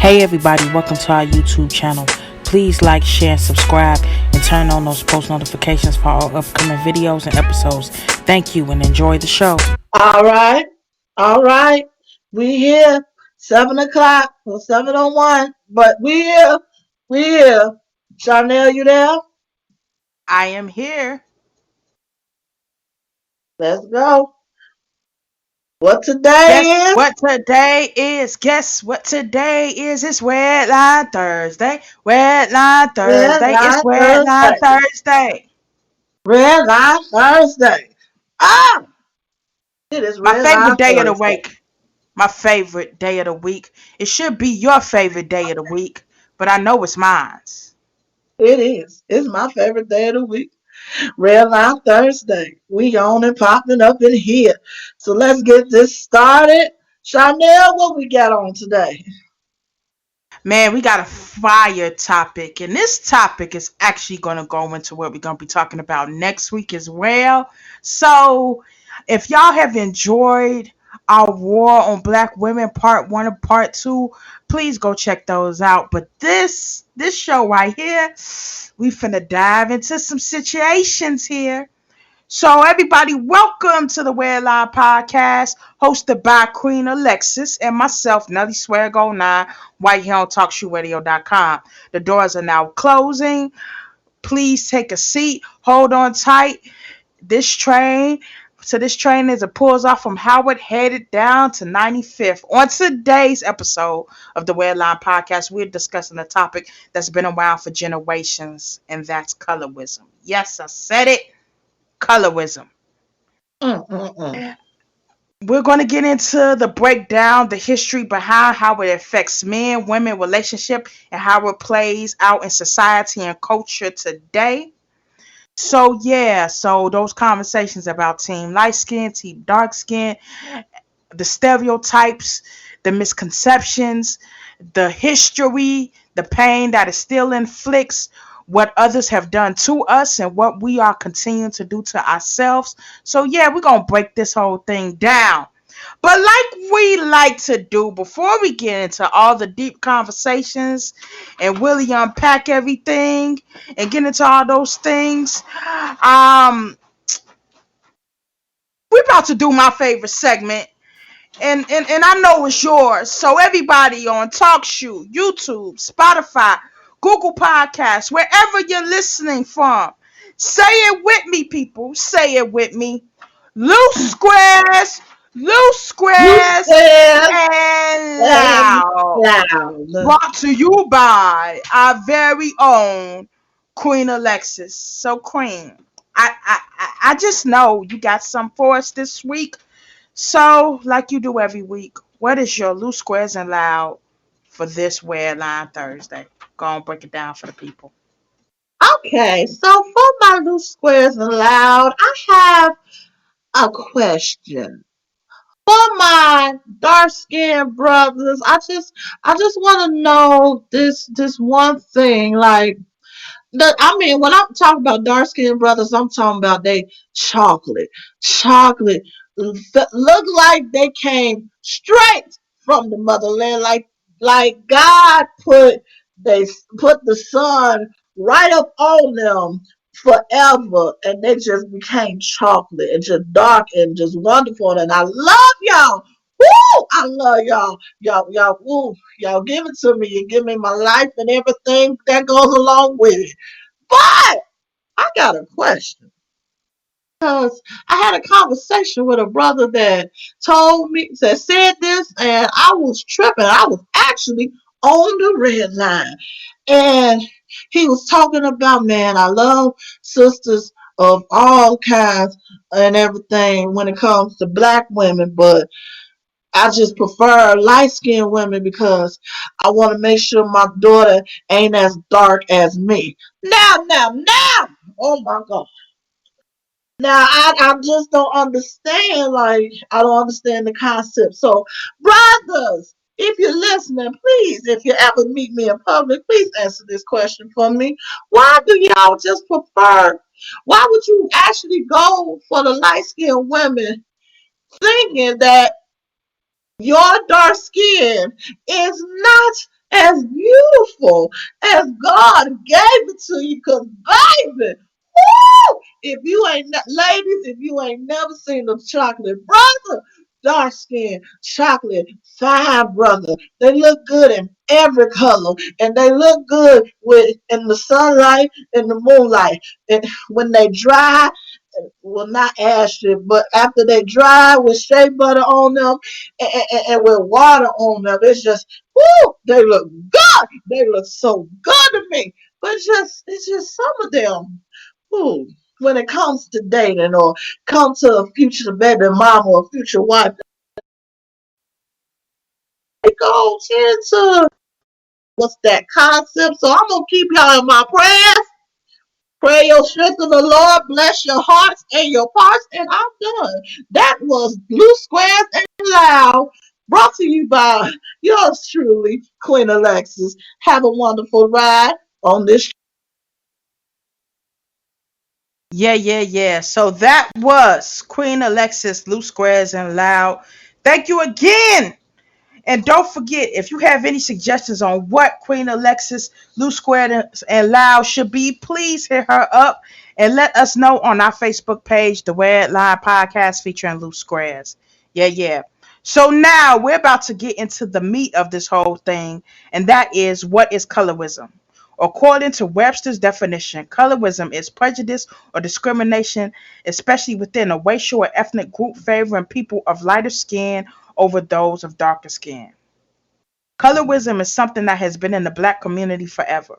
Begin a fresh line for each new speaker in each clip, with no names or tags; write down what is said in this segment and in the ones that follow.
Hey everybody, welcome to our YouTube channel. Please like, share, subscribe, and turn on those post notifications for our upcoming videos and episodes. Thank you and enjoy the show.
All right. All right. We here. 7 o'clock or 7:01. But we here. We here. Chanel, you there?
I am here.
Let's go. What
Guess
today is?
what today is? Guess what today is? It's RedLine Thursday. RedLine
Red
Thursday. It's
Line
RedLine
Thursday.
Thursday.
Red Line Thursday. Ah! It is
My
Red
favorite
Line
day of the
Thursday.
week. My favorite day of the week. It should be your favorite day of the week, but I know it's mine.
It is. It's my favorite day of the week. Red Line Thursday. We on and popping up in here. So let's get this started. Chanel, what we got on today?
Man, we got a fire topic, and this topic is actually going to go into what we're going to be talking about next week as well. So, if y'all have enjoyed our War on Black Women Part 1 and Part 2, please go check those out. But this show right here, we finna dive into some situations here. So, everybody, welcome to the Wear Live podcast, hosted by Queen Alexis and myself, Nelly Sweargo 9, right here on TalkShoeRadio.com. The doors are now closing. Please take a seat. Hold on tight. This train is a pulls off from Howard, headed down to 95th. On today's episode of the Wear Line podcast, we're discussing a topic that's been around for generations, and that's colorism. Yes, I said it. Colorism.
Mm-mm-mm.
We're going to get into the breakdown, the history behind how it affects men, women relationship, and how it plays out in society and culture today. So yeah, so those conversations about team light skin, team dark skin, the stereotypes, the misconceptions, the history, the pain that it still inflicts, what others have done to us, and what we are continuing to do to ourselves. So, yeah, we're going to break this whole thing down. But, like we like to do before we get into all the deep conversations and really unpack everything and get into all those things, we're about to do my favorite segment, and I know it's yours. So everybody on TalkShoe, YouTube, Spotify, Google Podcasts, wherever you're listening from, say it with me, people. Say it with me. Loose
You
squares,
said
and
and
loud.
loud.
Brought to you by our very own Queen Alexis. So, Queen, I just know you got some for us this week. So, like you do every week, what is your loose squares and loud for this Wear Line Thursday? Go on, break it down for the people.
Okay, so for my loose squares and loud, I have a question. For my dark skinned brothers, I just want to know this one thing. Like when I'm talking about dark skinned brothers, I'm talking about they chocolate, chocolate. Look like they came straight from the motherland. Like God they put the sun right up on them forever, and they just became chocolate and just dark and just wonderful. And I love y'all. Woo! I love y'all. Woo! Y'all give it to me. You give me my life and everything that goes along with it. But I got a question because I had a conversation with a brother that said this, and I was tripping. I was actually on the red line, and he was talking about, man, I love sisters of all kinds and everything when it comes to black women, but I just prefer light skinned women because I want to make sure my daughter ain't as dark as me. Now. Oh my God. Now I just don't understand. Like I don't understand the concept. So, brothers, if you're listening, please, if you ever meet me in public, please answer this question for me. Why do y'all just prefer? Why would you actually go for the light skinned women, thinking that your dark skin is not beautiful as God gave it to you. Cause baby, woo, if you ain't ladies, if you ain't never seen a chocolate brother, dark skin, chocolate, fine brother, they look good in every color, and they look good with in the sunlight, in the moonlight, and when they dry. Well, not ashy, but after they dry with shea butter on them and with water on them, it's just, whoo, they look good. They look so good to me. But it's just some of them, whoo, when it comes to dating or come to a future baby mama or future wife, they go into what's that concept. So I'm gonna keep y'all in my prayers. Pray your strength in the Lord, bless your hearts and your parts, and I'm done. That was Blue Squares and Loud, brought to you by yours truly, Queen Alexis. Have a wonderful ride on this.
Yeah, yeah, yeah. So that was Queen Alexis, Loose Squares, and Loud. Thank you again. And don't forget, if you have any suggestions on what Queen Alexis, Loose Squares, and Loud should be, please hit her up and let us know on our Facebook page, the RedLine Podcast featuring Loose Squares. Yeah, yeah. So now we're about to get into the meat of this whole thing, and that is, what is colorism? According to Webster's definition, colorism is prejudice or discrimination, especially within a racial or ethnic group, favoring people of lighter skin over those of darker skin. Colorism is something that has been in the black community forever.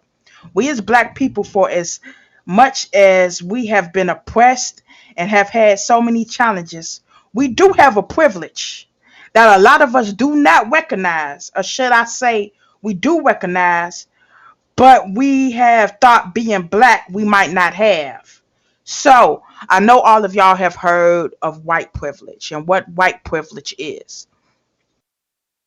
We as black people, for as much as we have been oppressed and have had so many challenges, we do have a privilege that a lot of us do not recognize, or should I say, we do recognize, but we have thought being black we might not have. So, I know all of y'all have heard of white privilege and what white privilege is.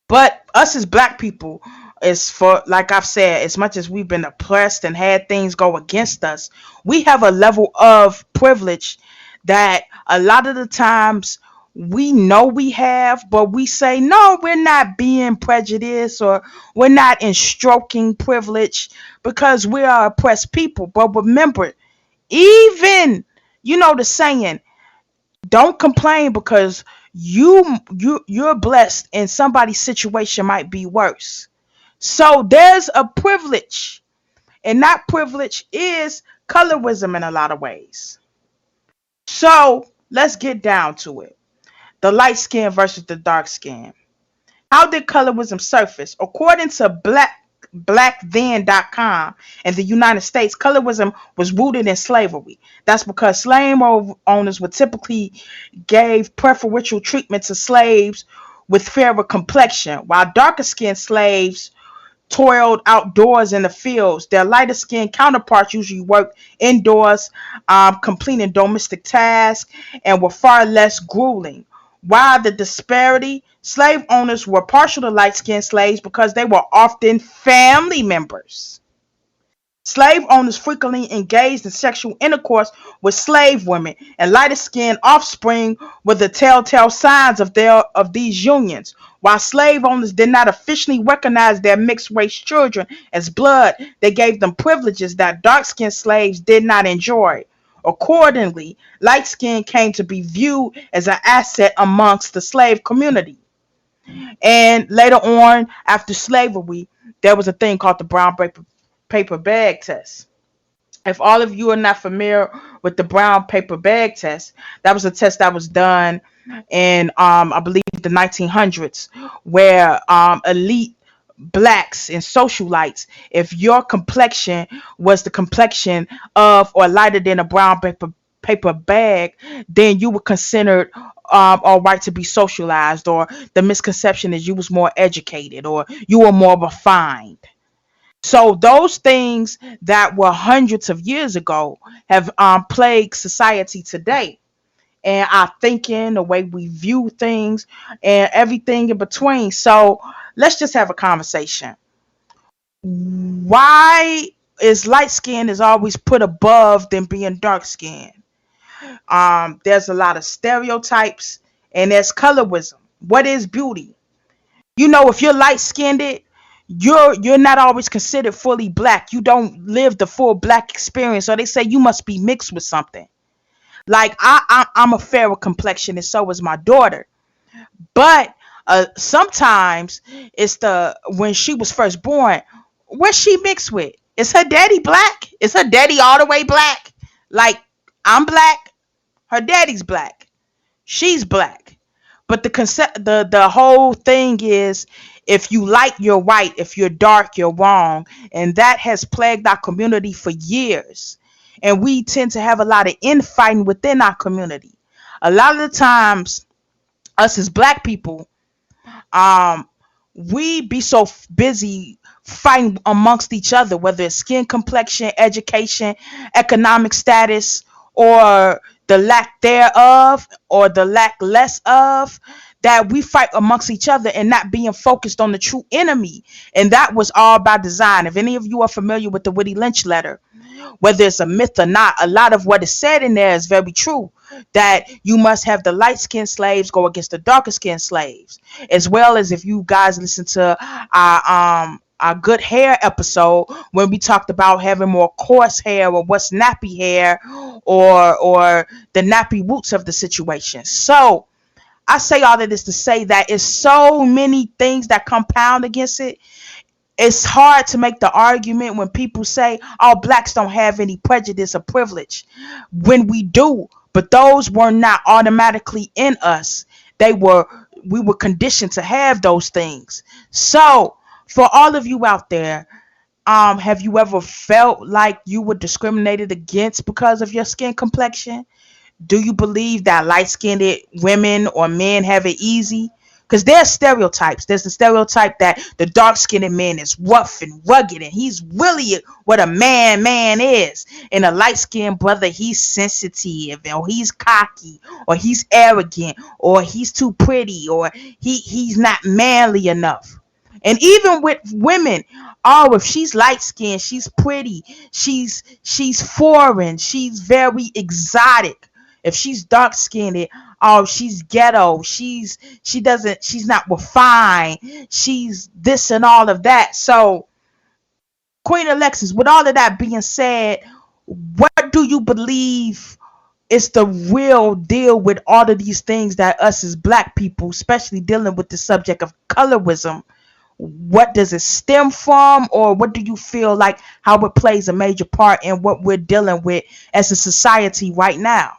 But us as black people, is for, like I've said, as much as we've been oppressed and had things go against us, we have a level of privilege that a lot of the times we know we have, but we say no, we're not being prejudiced, or we're not in stroking privilege because we are oppressed people. But remember, even, you know the saying, don't complain because you're blessed and somebody's situation might be worse. So there's a privilege, and that privilege is colorism in a lot of ways. So let's get down to it. The light skin versus the dark skin. How did colorism surface? According to blackthen.com, in the United States, colorism was rooted in slavery. That's because slave owners would typically gave preferential treatment to slaves with fairer complexion, while darker skinned slaves toiled outdoors in the fields. Their lighter skinned counterparts usually worked indoors, completing domestic tasks, and were far less grueling. While the disparity, slave owners were partial to light skinned slaves because they were often family members. Slave owners frequently engaged in sexual intercourse with slave women, and lighter-skinned offspring were the telltale signs of these unions. While slave owners did not officially recognize their mixed-race children as blood, they gave them privileges that dark-skinned slaves did not enjoy. Accordingly, light skin came to be viewed as an asset amongst the slave community. And later on, after slavery, there was a thing called the brown paper bag test. If all of you are not familiar with the brown paper bag test, that was a test that was done in, I believe, the 1900s, where elite blacks and socialites, if your complexion was the complexion of or lighter than a brown paper bag, then you were considered all right to be socialized, or the misconception is you was more educated or you were more refined. So those things that were hundreds of years ago have plagued society today, and our thinking, the way we view things, and everything in between. So let's just have a conversation. Why is light skin is always put above than being dark skin? There's a lot of stereotypes, and there's colorism. What is beauty? You know, if you're light skinned, you're not always considered fully black. You don't live the full black experience. So they say you must be mixed with something. Like I'm a fairer complexion, and so is my daughter. But sometimes it's the when she was first born, what she mixed with? Is her daddy black? Is her daddy all the way black? Like I'm black, her daddy's black, she's black. But the concept, the whole thing is, if you light, you're white. If you're dark, you're wrong, and that has plagued our community for years. And we tend to have a lot of infighting within our community. A lot of the times, us as black people, um we be so busy fighting amongst each other, whether it's skin complexion, education, economic status, or the lack thereof, or the lack less of, that we fight amongst each other and not being focused on the true enemy. And that was all by design. If any of you are familiar with the Woody Lynch letter, whether it's a myth or not, a lot of what is said in there is very true. That you must have the light skinned slaves go against the darker skinned slaves, as well as if you guys listen to our good hair episode when we talked about having more coarse hair, or what's nappy hair, or the nappy roots of the situation. So I say all of this to say that it's so many things that compound against it. It's hard to make the argument when people say, "Oh, blacks don't have any prejudice or privilege," when we do, but those were not automatically in us. They were We were conditioned to have those things. So, for all of you out there, have you ever felt like you were discriminated against because of your skin complexion? Do you believe that light skinned women or men have it easy? Because there's stereotypes. There's the stereotype that the dark skinned man is rough and rugged and he's really what a man is. And a light skinned brother, he's sensitive, or he's cocky, or he's arrogant, or he's too pretty, or he's not manly enough. And even with women, oh, if she's light skinned, she's pretty, she's foreign, she's very exotic. If she's dark skinned, oh, she's ghetto, she's not refined, she's this and all of that. So, Queen Alexis, with all of that being said, what do you believe is the real deal with all of these things that us as black people, especially dealing with the subject of colorism, what does it stem from, or what do you feel like how it plays a major part in what we're dealing with as a society right now?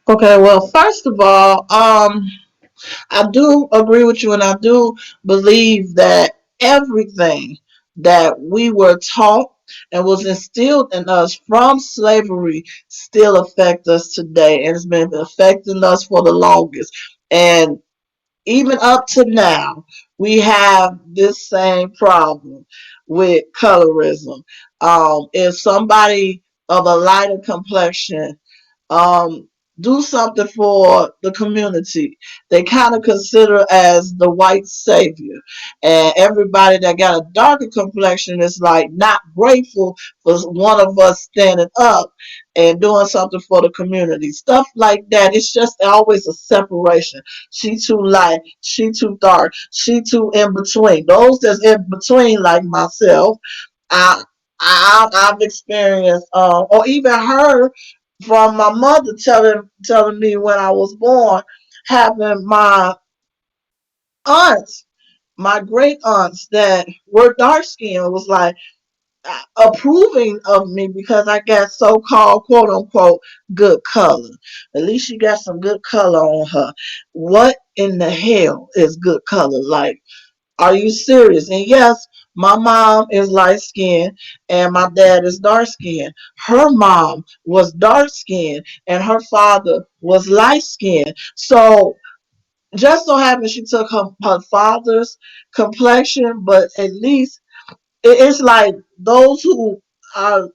Okay, well, first of all, I do agree with you, and I do believe that everything that we were taught and was instilled in us from slavery still affect us today, and it's been affecting us for the longest. And even up to now, we have this same problem with colorism. If somebody of a lighter complexion um, do something for the community, they kind of consider as the white savior. And everybody that got a darker complexion is like not grateful for one of us standing up and doing something for the community. Stuff like that. It's just always a separation. She too light, she too dark, she too in between. Those that's in between, like myself, I I've experienced, or even heard from my mother telling me when I was born, having my aunts, my great aunts that were dark skinned was like approving of me because I got so called quote unquote good color. At least she got some good color on her. What in the hell is good color? Like, are you serious? And yes, my mom is light skinned and my dad is dark skinned. Her mom was dark skinned and her father was light skinned. So just so happens she took her father's complexion, but at least it's like those who are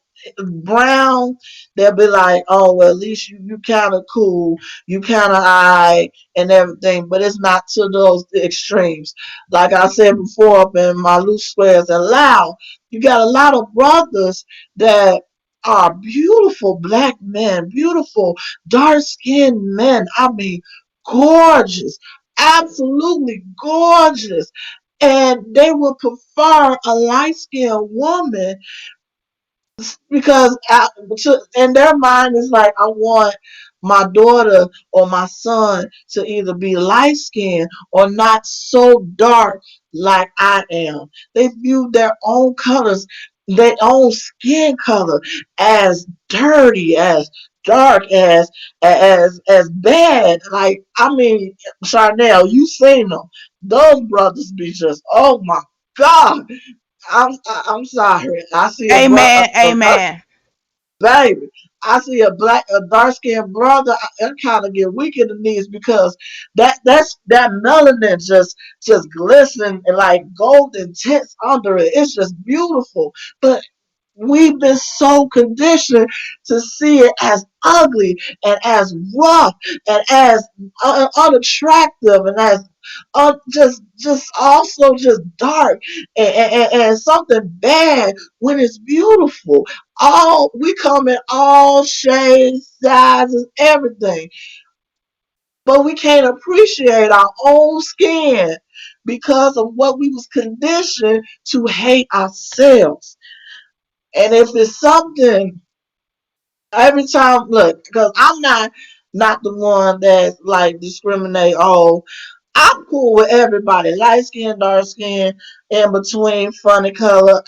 brown, they'll be like, oh, well, at least you kind of cool, you kind of eye and everything, but it's not to those extremes. Like I said before, up in my loose squares and loud, you got a lot of brothers that are beautiful black men, beautiful dark skinned men. I mean, gorgeous, absolutely gorgeous. and they would prefer a light skinned woman because in their mind it's like I want my daughter or my son to either be light skinned or not so dark like I am. They view their own colors, their own skin color as dirty, as dark, as bad. Like I mean, Charnel, you seen them? Those brothers be just, oh my God. I'm sorry. I see
Amen. Amen.
baby. I see a dark skinned brother. I kind of get weak in the knees because that melanin just glistening and like golden tints under it. It's just beautiful. But we've been so conditioned to see it as ugly and as rough and as unattractive and as just also just dark and something bad when it's beautiful. All we come in all shades, sizes, everything, but we can't appreciate our own skin because of what we was conditioned to hate ourselves. And if it's something every time, look, because I'm not the one that like discriminate. Oh, I'm cool with everybody, light skin, dark skin, in between, funny color,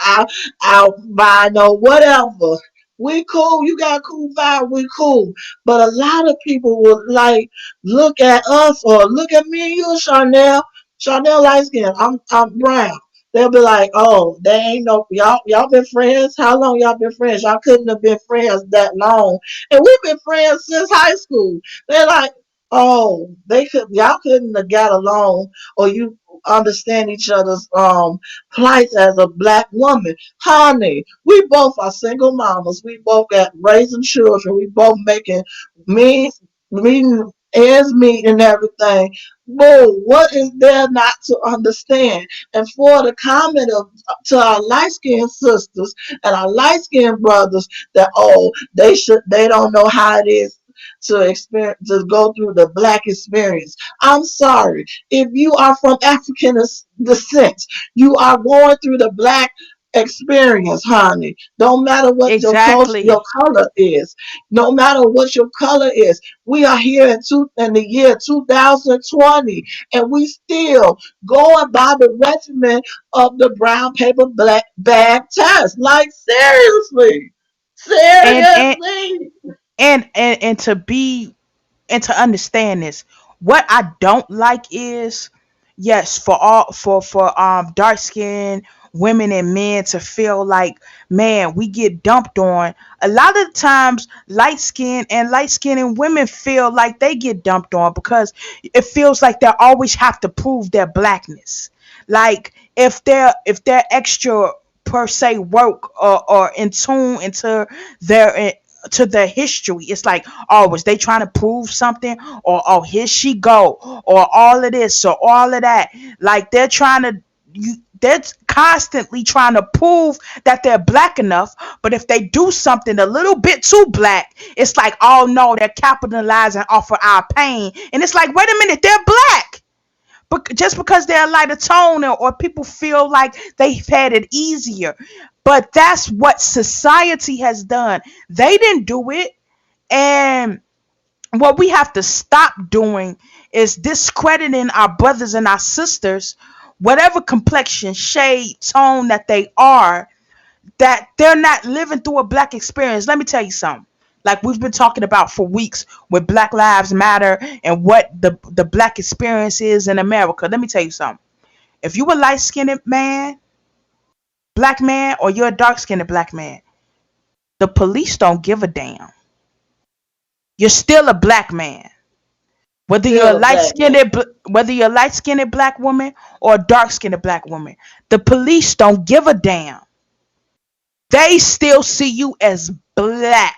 albino, whatever. We cool. You got a cool vibe. We cool. But a lot of people would like look at us or look at me and you, Charnel. Charnel light skin. I'm brown. They'll be like, "Oh, they ain't no y'all been friends. How long y'all been friends? Y'all couldn't have been friends that long, and we've been friends since high school." They're like, "Oh, y'all couldn't have got along, or you understand each other's plights as a black woman, honey. We both are single mamas. We both got raising children. We both making meeting ends meet and everything. Boo, what is there not to understand?" And for the comment of to our light skinned sisters and our light skinned brothers that they don't know how it is to experience to go through the black experience. I'm sorry. If you are from African descent, you are going through the black experience, honey. Don't matter what your culture,
Exactly.
your color is. No matter what your color is. We are here in the year 2020, and we still going by the regimen of the brown paper black bag test. Like seriously,
And and
seriously.
and to be and to understand this, what I don't like is, yes, for all for dark skinned women and men to feel like, man, we get dumped on. A lot of times light skinned and women feel like they get dumped on because it feels like they always have to prove their blackness. Like if they're extra per se work or in tune into their to their history. It's like, oh, was they trying to prove something? Or, oh, here she go. Or all of this or all of that. Like they're constantly trying to prove that they're black enough, but if they do something a little bit too black, it's like, oh no, they're capitalizing off of our pain. And it's like, wait a minute, they're black. But just because they're a lighter tone, or people feel like they've had it easier. But that's what society has done. They didn't do it. And what we have to stop doing is discrediting our brothers and our sisters, whatever complexion, shade, tone that they are, that they're not living through a black experience. Let me tell you something. Like we've been talking about for weeks with Black Lives Matter and what the black experience is in America. Let me tell you something. If you a light skinned man, black man, or you're a dark skinned black man, the police don't give a damn. You're still a black man. Whether you're a
Still a
light
black man.
skinned whether you're a light skinned black woman or a dark skinned black woman, the police don't give a damn. They still see you as black.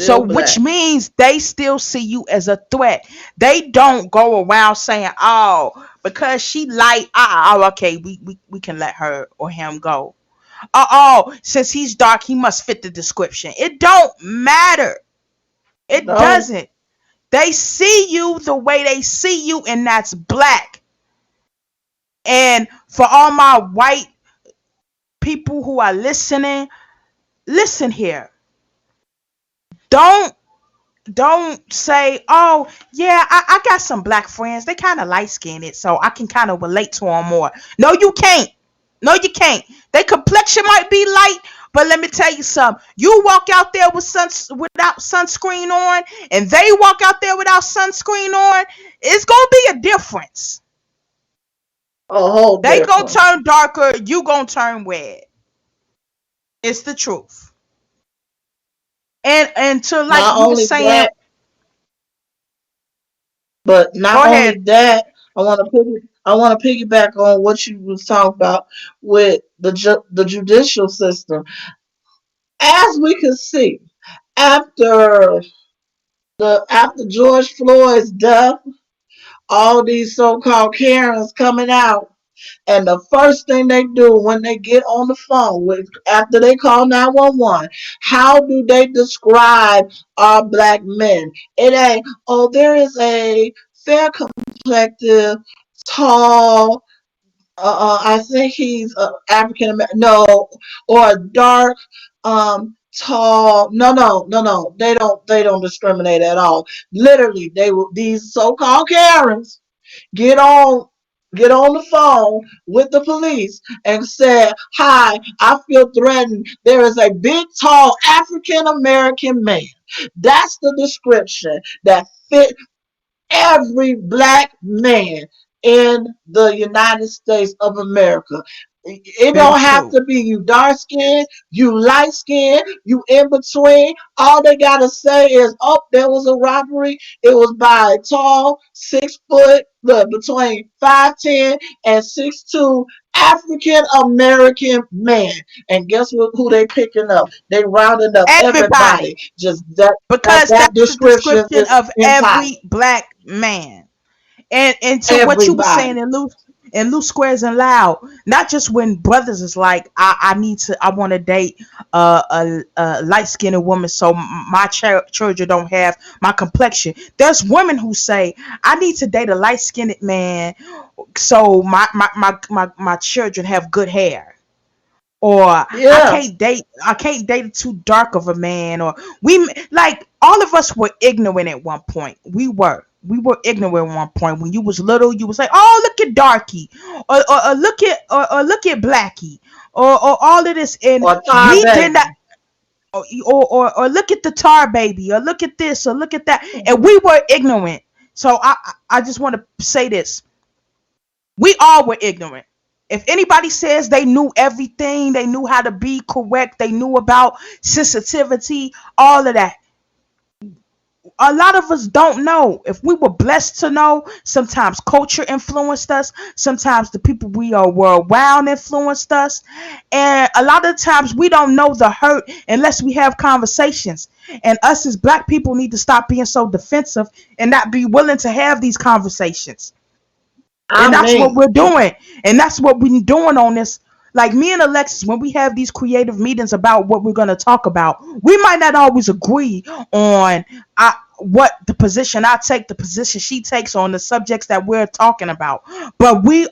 So
Still
which
black.
means they still see you as a threat. They don't go around saying, oh, because she light, oh, okay, we can let her or him go. Oh, since he's dark, he must fit the description. It don't matter. It
No,
doesn't. They see you the way they see you, and that's black. And for all my white people who are listening, listen here. Don't don't say, oh yeah, I got some black friends. They kind of light skinned, so I can kind of relate to them more. No, you can't. No, you can't. Their complexion might be light, but let me tell you something. You walk out there without sunscreen on, and they walk out there without sunscreen on. It's gonna be a difference.
A whole
They gonna
difference.
turn darker. You gonna turn red. It's the truth. And to like
Not
you were
only
saying,
that, but
go
not
ahead.
only that, I want to piggyback on what you was talking about with the judicial system. As we can see, after after George Floyd's death, all these so-called Karens coming out. And the first thing they do when they get on the phone with after they call 911, how do they describe our black men? It ain't, oh, there is a fair complected, tall, I think he's African American, no, or a dark, tall. No, no, no, no. They don't discriminate at all. Literally, they will these so-called Karens get on get on the phone with the police and said, hi, I feel threatened. There is a big tall African American man. That's the description that fit every black man in the United States of America. It
Very
don't have
true.
to be you dark skinned, you light skinned, you in between. All they gotta say is, oh, there was a robbery. It was by a tall, 6 foot, look, between 5'10" and 6'2" African American man. And guess what, who they picking up? They rounding up everybody.
Everybody.
Just that
Because
that
that's the
description
description
is
of
entire.
every black man. And to what you were saying
Everybody.
in loose squares and loud, not just when brothers is like, I want to date a light skinned woman so my children don't have my complexion. There's women who say, I need to date a light skinned man so my children have good hair. Or
Yeah.
I can't date too dark of a man. Or we, like, all of us were ignorant at one point. We were ignorant at one point. When you was little, you was like, oh, look at darky, or look at blackie, or all of this, and
Or Tar
we did not.
Baby.
Or look at the tar baby, or look at this, or look at that, and we were ignorant. So I just want to say this: we all were ignorant. If anybody says they knew everything, they knew how to be correct, they knew about sensitivity, all of that, a lot of us don't know. If we were blessed to know, sometimes culture influenced us, sometimes the people were around influenced us, and a lot of times we don't know the hurt unless we have conversations. And us as black people need to stop being so defensive and not be willing to have these conversations.
I
And that's what
mean,
we're doing. And that's what we're doing on this. Like me and Alexis, when we have these creative meetings about what we're going to talk about, we might not always agree on what the position I take, the position she takes on the subjects that we're talking about. But we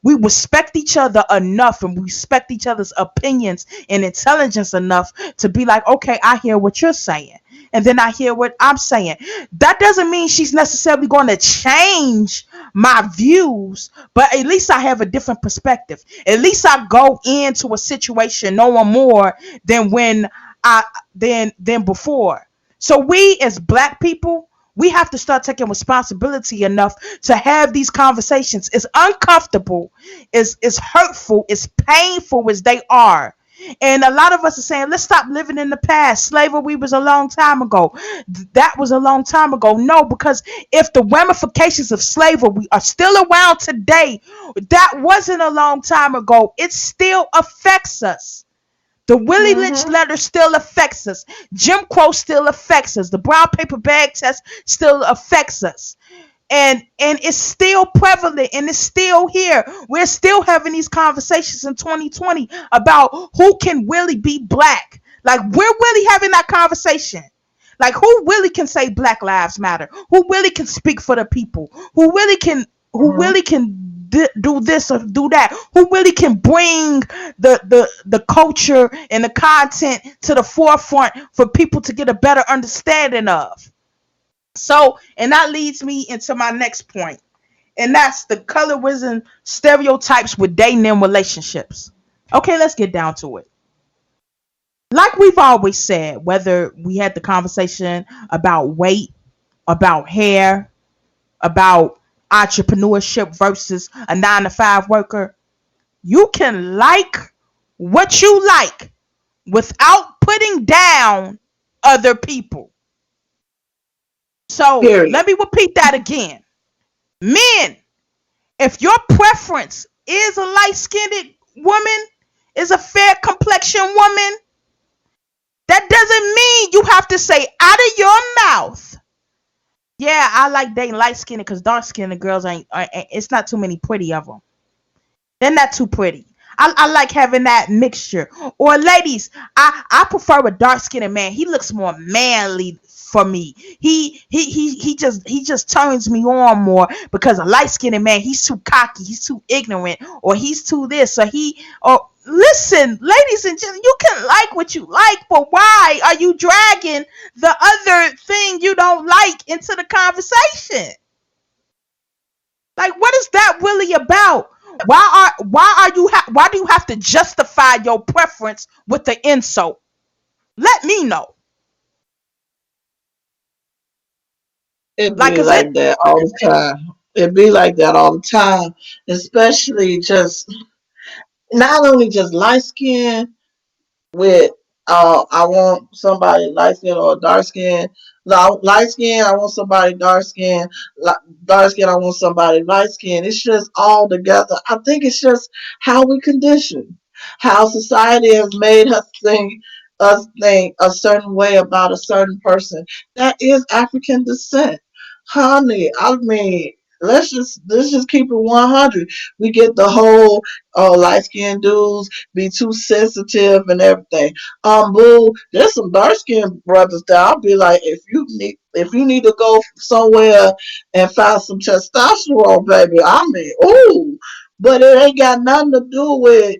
respect each other enough, and we respect each other's opinions and intelligence enough to be like, okay, I hear what you're saying. And then I hear what I'm saying. That doesn't mean she's necessarily going to change my views, but at least I have a different perspective. At least I go into a situation knowing more than when I than before. So we as black people, we have to start taking responsibility enough to have these conversations. It's uncomfortable, it's hurtful, it's painful as they are. And a lot of us are saying, let's stop living in the past. Slavery was a long time ago. That was a long time ago. No, because if the ramifications of slavery are still around today, that wasn't a long time ago. It still affects us. The Willie Lynch
hmm
letter still affects us. Jim Crow still affects us. The brown paper bag test still affects us. And it's still prevalent, and it's still here. We're still having these conversations in 2020 about who can really be black. Like, we're really having that conversation. Like, who really can say Black Lives Matter? Who really can speak for the people? Who really can do this or do that, who really can bring the culture and the content to the forefront for people to get a better understanding of. So, and that leads me into my next point, and that's the colorism stereotypes with dating and relationships. Okay, let's get down to it. Like we've always said, whether we had the conversation about weight, about hair, about entrepreneurship versus a 9 to 5 worker, you can like what you like without putting down other people. So
Period.
let me repeat that again. Men, if your preference is a light skinned woman, is a fair complexion woman, that doesn't mean you have to say out of your mouth, yeah, I like dating light skinned because dark skinned girls it's not too many pretty of them. They're not too pretty. I like having that mixture. Or ladies, I prefer a dark skinned man. He looks more manly for me. He just turns me on more because a light skinned man, he's too cocky, he's too ignorant, or he's too this, or he or listen, ladies and gentlemen, you can like what you like, but why are you dragging the other thing you don't like into the conversation? Like, what is that really about? Why do you have to justify your preference with the insult? Let me know.
It
Like,
be
cause it
like that all the time. It be like that all the time, especially just not only just light skin with I want somebody light skin or dark skin. Light skin, I want somebody dark skin. Dark skin, I want somebody light skin. It's just all together. I think it's just how we condition, how society has made us think a certain way about a certain person that is African descent. Honey, I mean, let's just keep it 100. We get the whole light skinned dudes be too sensitive and everything. Boo, there's some dark skinned brothers that I'll be like, if you need to go somewhere and find some testosterone, baby, I mean, ooh, but it ain't got nothing to do with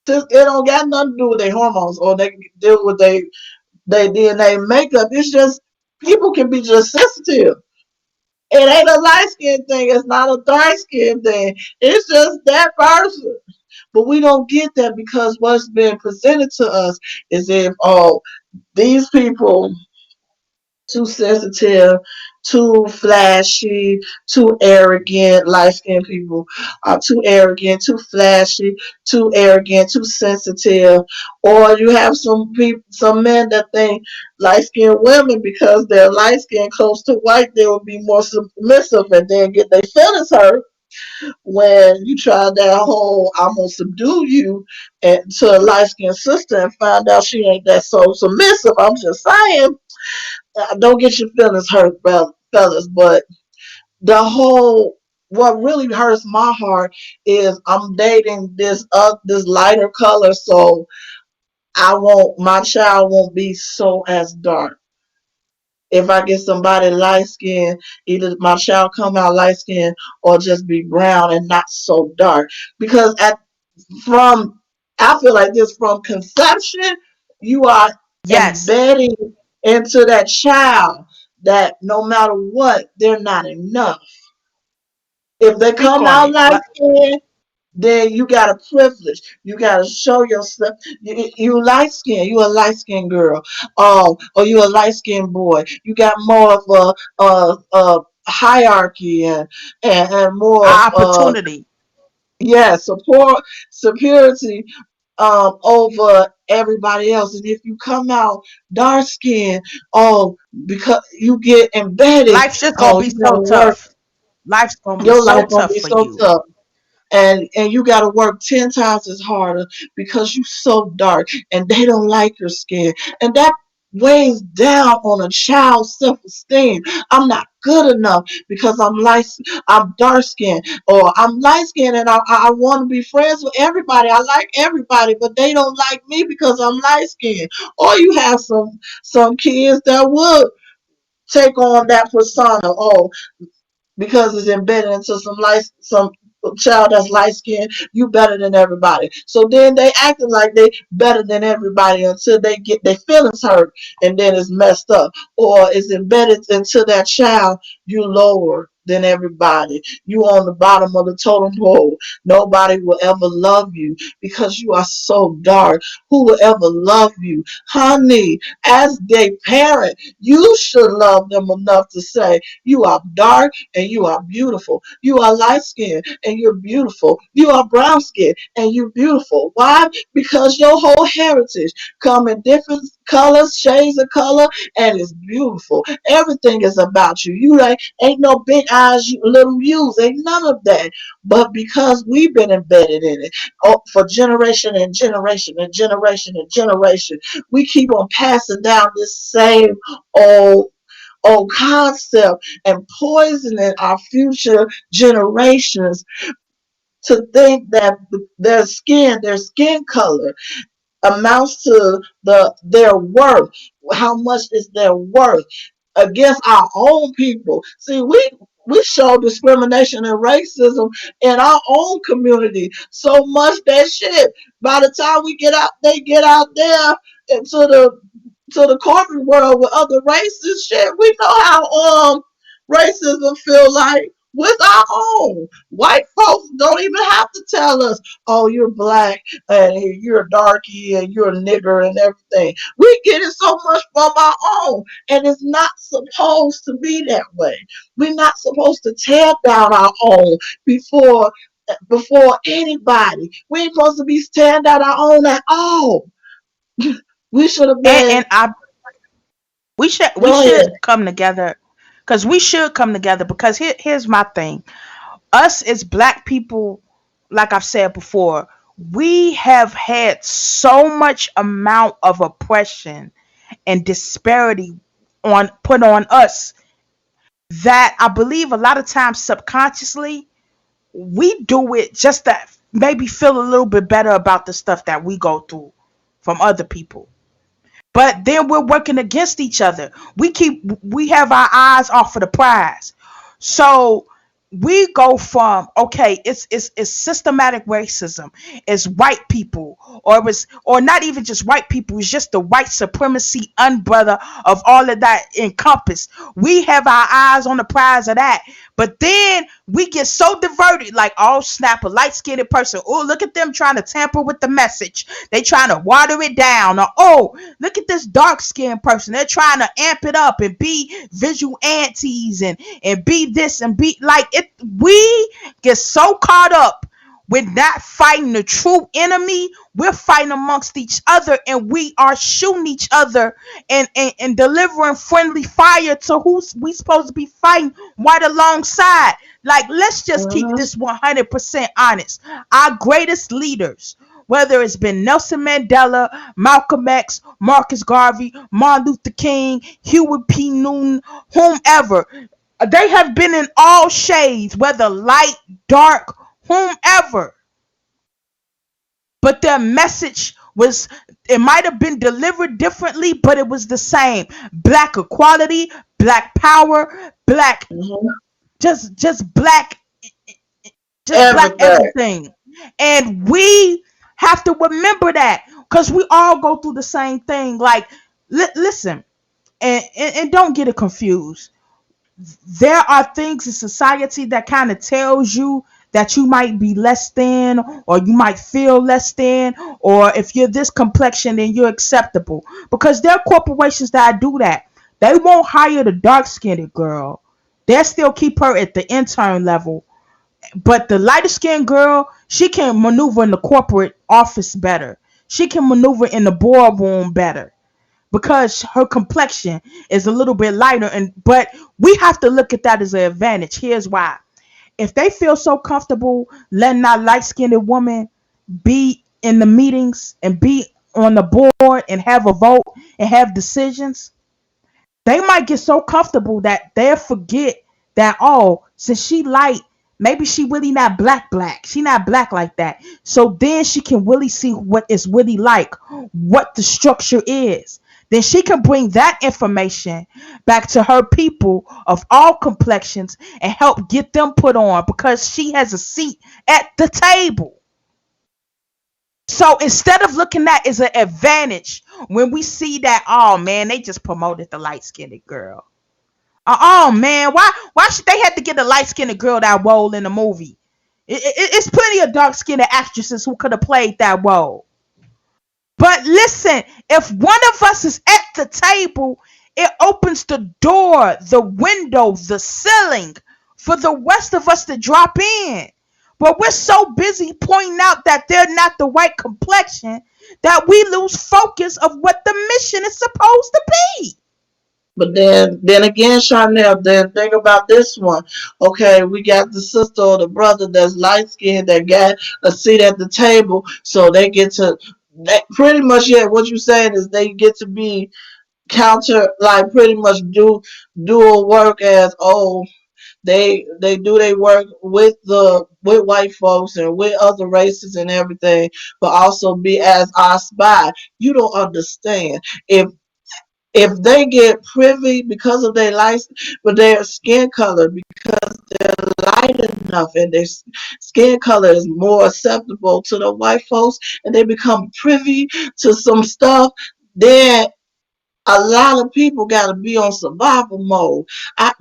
it don't got nothing to do with their hormones or they deal with their DNA makeup. It's just people can be just sensitive. It ain't a light skin thing. It's not a dark skin thing. It's just that person. But we don't get that because what's being presented to us is if, oh, these people too sensitive, too flashy, too arrogant. Light skinned people are too arrogant, too flashy, too arrogant, too sensitive. Or you have some people, some men that think light skinned women because they're light skinned close to white, they will be more submissive and then get their feelings hurt when you try that whole I'm gonna subdue you and to a light skinned sister and find out she ain't that so submissive. I'm just saying, don't get your feelings hurt, fellas. But the whole what really hurts my heart is I'm dating this lighter color, so I won't my child won't be so as dark. If I get somebody light skinned, either my child come out light skinned or just be brown and not so dark. Because from I feel like this from conception, you are
yes,
embedding into that child that no matter what, they're not enough. If they
speak
come
on
out
it.
light skinned, then you got a privilege. You got to show yourself. You light skin. You a light skinned girl. Or you a light skinned boy. You got more of a hierarchy and more of
Opportunity.
yeah support superiority over everybody else. And if you come out dark skinned, oh, because you get embedded,
Life's just gonna
oh,
be
you gotta
so
work.
tough. Life's gonna be
Your
so
life gonna
tough
be
for
so
you.
tough, and you got to work 10 times as harder because you so dark and they don't like your skin, and that weighs down on a child's self-esteem. I'm not good enough because I'm dark skinned, or I'm light skinned and I want to be friends with everybody. I like everybody, but they don't like me because I'm light skinned. Or you have some kids that would take on that persona. Oh, because it's embedded into some child that's light skinned, you better than everybody. So then they acting like they better than everybody until they get their feelings hurt, and then it's messed up. Or it's embedded into that child, you lower than everybody. You on the bottom of the totem pole. Nobody will ever love you because you are so dark. Who will ever love you? Honey, as their parent, you should love them enough to say, you are dark and you are beautiful. You are light skinned and you're beautiful. You are brown skinned and you're beautiful. Why? Because your whole heritage come in different colors, shades of color, and it's beautiful. Everything is about you. You ain't no big eyes, little U's, ain't none of that. But because we've been embedded in it for generation and generation and generation and generation, we keep on passing down this same old concept and poisoning our future generations to think that their skin color amounts to their worth. How much is their worth against our own people? See, we show discrimination and racism in our own community so much that shit. By the time they get out there into the corporate world with other races, shit. We know how racism feel like with our own. White folks don't even have to tell us, oh, you're black and you're a darky and you're a nigger and everything. We get it so much from our own, and it's not supposed to be that way. We're not supposed to tear down our own before anybody. We ain't supposed to be tearing down our own at all. We should have been.
And I we
Go ahead.
should come together, because we should come together, because here's my thing. Us as black people, like I've said before, we have had so much amount of oppression and disparity on put on us, that I believe a lot of times subconsciously we do it just to maybe feel a little bit better about the stuff that we go through from other people. But then we're working against each other. We have our eyes off of the prize. So we go from, okay, it's systematic racism, it's white people, or not even just white people, it's just the white supremacy umbrella of all of that encompassed. We have our eyes on the prize of that. But then we get so diverted, like, oh snap, a light skinned person, oh look at them trying to tamper with the message, they trying to water it down, or oh look at this dark skinned person, they're trying to amp it up and be visual antis and be this and be like it. We get so caught up with not fighting the true enemy. We're fighting amongst each other, and we are shooting each other and delivering friendly fire to who we supposed to be fighting right alongside. Like, let's just keep
Mhm.
this 100% honest. Our greatest leaders, whether it's been Nelson Mandela, Malcolm X, Marcus Garvey, Martin Luther King, Hewitt P. Newton, whomever, they have been in all shades, whether light, dark, whomever. But their message was, it might have been delivered differently, but it was the same. Black equality, black power, black,
Mhm.
just black, just black
Everything.
everything. And we have to remember that, because we all go through the same thing. Like, listen, and don't get it confused. There are things in society that kind of tells you that you might be less than, or you might feel less than, or if you're this complexion then you're acceptable, because there are corporations that do that. They won't hire the dark skinned girl, they'll still keep her at the intern level, but the lighter skinned girl, she can maneuver in the corporate office better, she can maneuver in the boardroom better, because her complexion is a little bit lighter. And but we have to look at that as an advantage. Here's why. If they feel so comfortable letting that light-skinned woman be in the meetings and be on the board and have a vote and have decisions, they might get so comfortable that they'll forget that, oh, since she light, maybe she really not black. She not black like that. So then she can really see what it's really like, what the structure is. then she can bring that information back to her people of all complexions and help get them put on because she has a seat at the table. So instead of looking at it as an advantage when we see that, oh man, they just promoted the light skinned girl. Oh man, why should they have to get a light skinned girl that role in the movie? It's plenty of dark skinned actresses who could have played that role. But listen, if one of us is at the table, it opens the door, the window, the ceiling for the rest of us to drop in. But we're so busy pointing out that they're not the right complexion that we lose focus of what the mission is supposed to be.
But then again, Chanel, then think about this one. Okay, we got the sister or the brother that's light skinned that got a seat at the table, so they get to pretty much, yeah, what you're saying is they get to be counter, like pretty much do dual work as, oh, they do their work with white folks and with other races and everything, but also be as our spy. You don't understand. If they get privy because of their light, but their skin color, because they're light enough and their skin color is more acceptable to the white folks, and they become privy to some stuff, then a lot of people got to be on survival mode.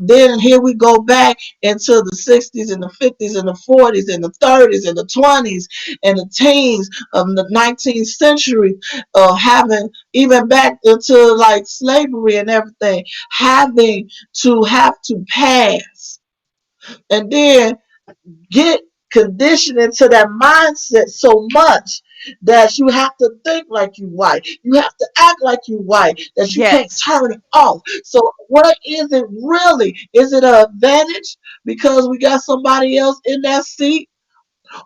Then here we go back into the 60s and the 50s and the 40s and the 30s and the 20s and the teens of the 19th century of having, even back into like slavery and everything, having to pass. And then get conditioned into that mindset so much that you have to think like you white. You have to act like you white, that you can't
Yes.
turn it off. So what is it really? Is it an advantage because we got somebody else in that seat?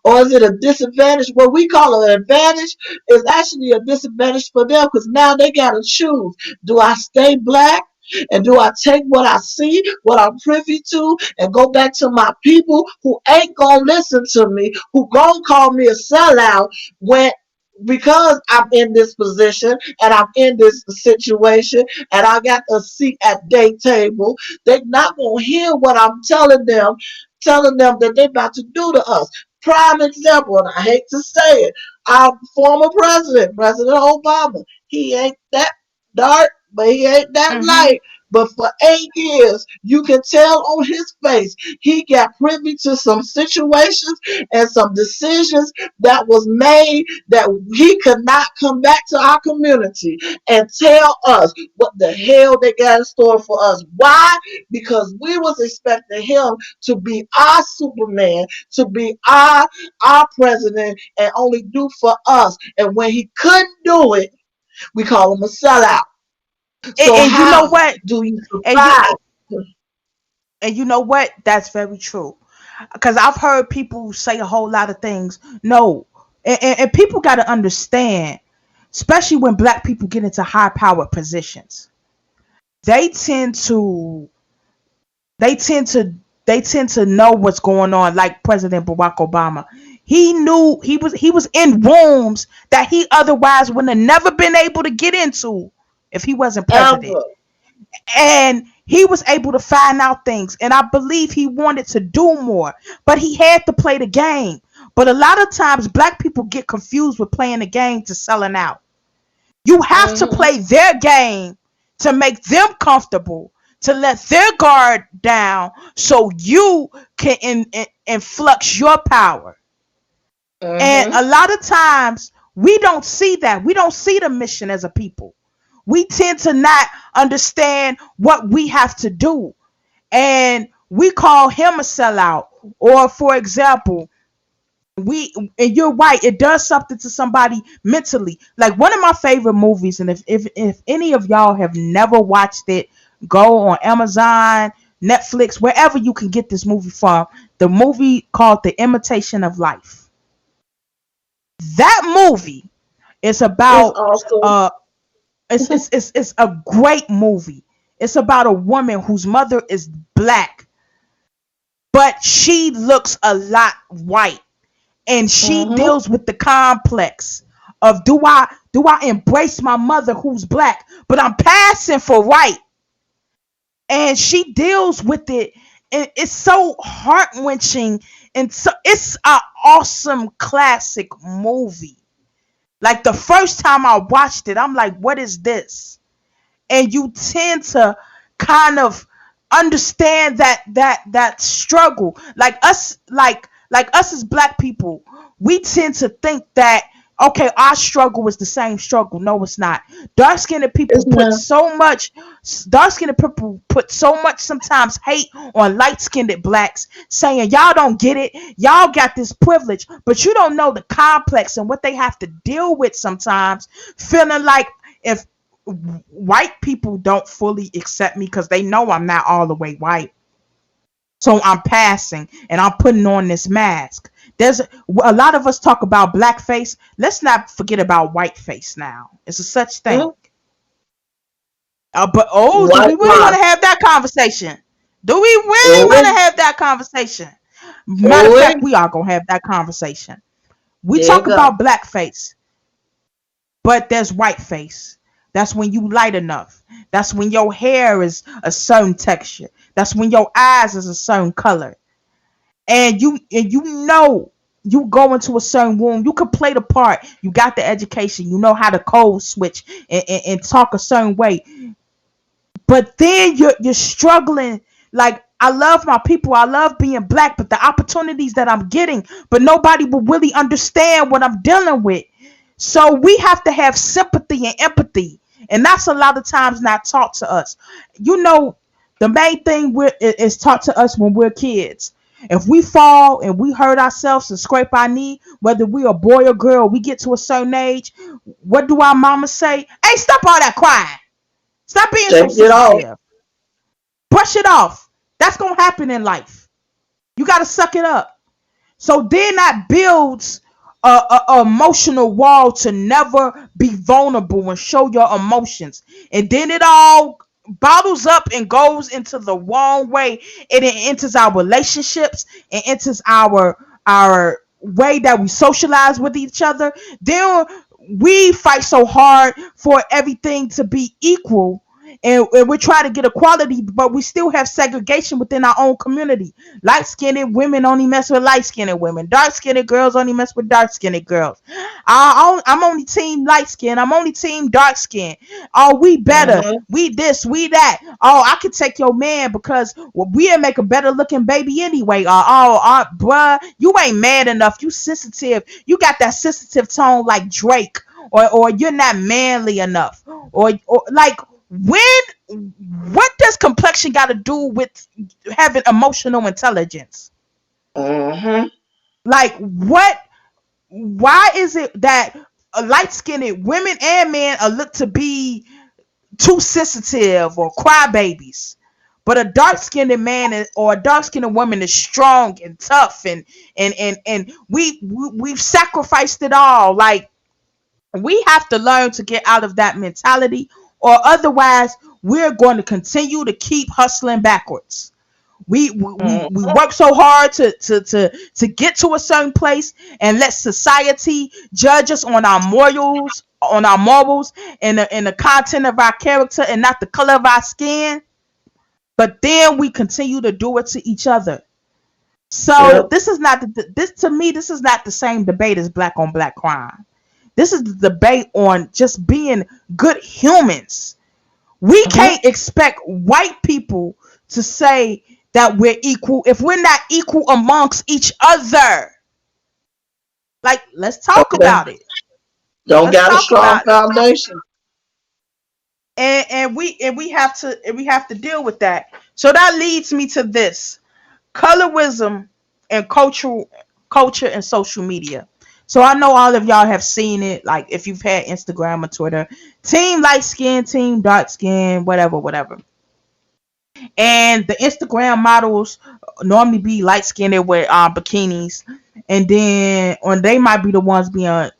Or is it a disadvantage? What we call an advantage is actually a disadvantage for them because now they got to choose. Do I stay black? And do I take what I see, what I'm privy to, and go back to my people who ain't gonna listen to me, who gonna call me a sellout when, because I'm in this position and I'm in this situation and I got a seat at their table, they not gonna hear what I'm telling them that they about to do to us. Prime example, and I hate to say it, our former president, President Obama, he ain't that dark, but he ain't that
Mhm.
light. But for 8 years, you can tell on his face, he got privy to some situations and some decisions that was made that he could not come back to our community and tell us what the hell they got in store for us. Why? Because we was expecting him to be our Superman, to be our president, and only do for us. And when he couldn't do it, we call him a sellout.
And,
So
and you know
how
what?
do you
And you
survive?
and you know what? That's very true. Because I've heard people say a whole lot of things. No, and people got to understand, especially when black people get into high power positions, they tend to they tend to they tend to know what's going on. Like President Barack Obama, he knew he was in rooms that he otherwise would have never been able to get into if he wasn't president,
Ever.
and he was able to find out things, and I believe he wanted to do more, but he had to play the game. But a lot of times black people get confused with playing the game to selling out. You have to
Mm-hmm.
play their game to make them comfortable, to let their guard down so you can influx your power. And
Mm-hmm.
a lot of times we don't see that. We don't see the mission as a people. We tend to not understand what we have to do. And we call him a sellout. Or for example, we and you're right, it does something to somebody mentally. Like one of my favorite movies, and if any of y'all have never watched it, go on Amazon, Netflix, wherever you can get this movie from. The movie called The Imitation of Life. That movie is
It's
about
awesome.
uh it's a great movie. It's about a woman whose mother is black, but she looks a lot white, and she
Mm-hmm.
deals with the complex of do I embrace my mother who's black, but I'm passing for white, and she deals with it, and it's so heart wrenching, and so it's an awesome classic movie. Like the first time I watched it, I'm like, what is this? And you tend to kind of understand that struggle, like us as black people, we tend to think that, okay, our struggle is the same struggle. No, it's not. dark-skinned people
It's
put
not.
so much Dark-skinned people put so much sometimes hate on light-skinned blacks, saying y'all don't get it, y'all got this privilege, but you don't know the complex and what they have to deal with sometimes, feeling like if white people don't fully accept me because they know I'm not all the way white. So I'm passing and I'm putting on this mask. There's a lot of us talk about blackface. Let's not forget about whiteface now. It's a such thing.
Hmm?
But oh, do we really want
Whitewash.
to have that conversation? Do we really want
Oh,
to have that conversation? Matter of
oh,
fact, we are gonna have that conversation. We
there you
talk
go.
about blackface, but there's whiteface. That's when you light enough. That's when your hair is a certain texture. That's when your eyes is a certain color. And you go into a certain room, you can play the part. You got the education. You know how to code switch and talk a certain way. But then you're struggling. Like, I love my people, I love being black, but the opportunities that I'm getting, but nobody will really understand what I'm dealing with. So we have to have sympathy and empathy, and that's a lot of times not taught to us. You know, the main thing is taught to us when we're kids. If we fall and we hurt ourselves and scrape our knee, whether we a boy or girl, we get to a certain age, what do our mamas say? Hey, stop all that crying. Stop being so
Shake it off.
sensitive. Brush it off. That's gonna happen in life. You gotta suck it up. So then that builds a emotional wall to never be vulnerable and show your emotions. And then it all bottles up and goes into the wrong way. And it enters our relationships. It enters our way that we socialize with each other. Then we fight so hard for everything to be equal, and we're trying to get equality, but we still have segregation within our own community. Light skinned women only mess with light skinned women. Dark skinned girls only mess with dark skinned girls. I'm only team light skin. I'm only team dark skin. Oh, we better.
Mm-hmm.
We this, we that. Oh, I could take your man because we'll make a better looking baby anyway. Bruh, you ain't man enough. You sensitive. You got that sensitive tone like Drake. Or you're not manly enough. Or like, when what does complexion got to do with having emotional intelligence?
Mm-hmm.
Like, what? Why is it that light skinned women and men are looked to be too sensitive or crybabies, but a dark skinned man or a dark skinned woman is strong and tough, and we've sacrificed it all. Like, we have to learn to get out of that mentality, or otherwise we're going to continue to keep hustling backwards. We
Mm-hmm.
work so hard to get to a certain place, and let society judge us on our morals, and the content of our character, and not the color of our skin. But then we continue to do it to each other. So
Yep.
this to me, this is not the same debate as black on black crime. This is the debate on just being good humans. We
Mm-hmm.
can't expect white people to say that we're equal if we're not equal amongst each other. Like, let's talk
Okay.
about it.
Don't
Let's
got a
talk
strong
about it.
foundation.
And we have to deal with that. So that leads me to this: colorism and culture and social media. So I know all of y'all have seen it, like if you've had Instagram or Twitter. Team light skin, team dark skin, whatever, whatever. And the Instagram models normally be light skinned with bikinis, and then or they might be the ones being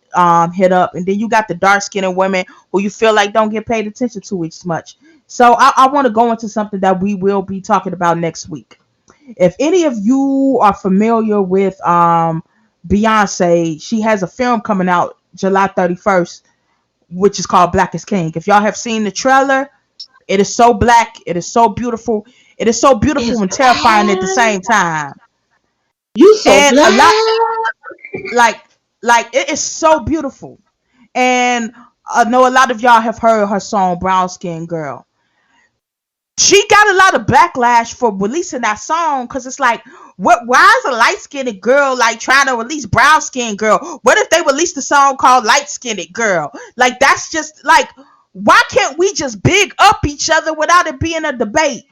hit up, and then you got the dark skinned women who you feel like don't get paid attention to as much. So I want to go into something that we will be talking about next week. If any of you are familiar with Beyonce, she has a film coming out July 31st, which is called Black is King. If y'all have seen the trailer, it is so black. It is so beautiful. It is so beautiful
It's
and terrifying at the
black.
same time.
You so
And a lot,
black.
like, it is so beautiful. And I know a lot of y'all have heard her song Brown Skin Girl. She got a lot of backlash for releasing that song because it's like, what? Why is a light skinned girl like trying to release brown skinned girl? What if they released a song called Light Skinned Girl? Like, that's just like, why can't we just big up each other without it being a debate?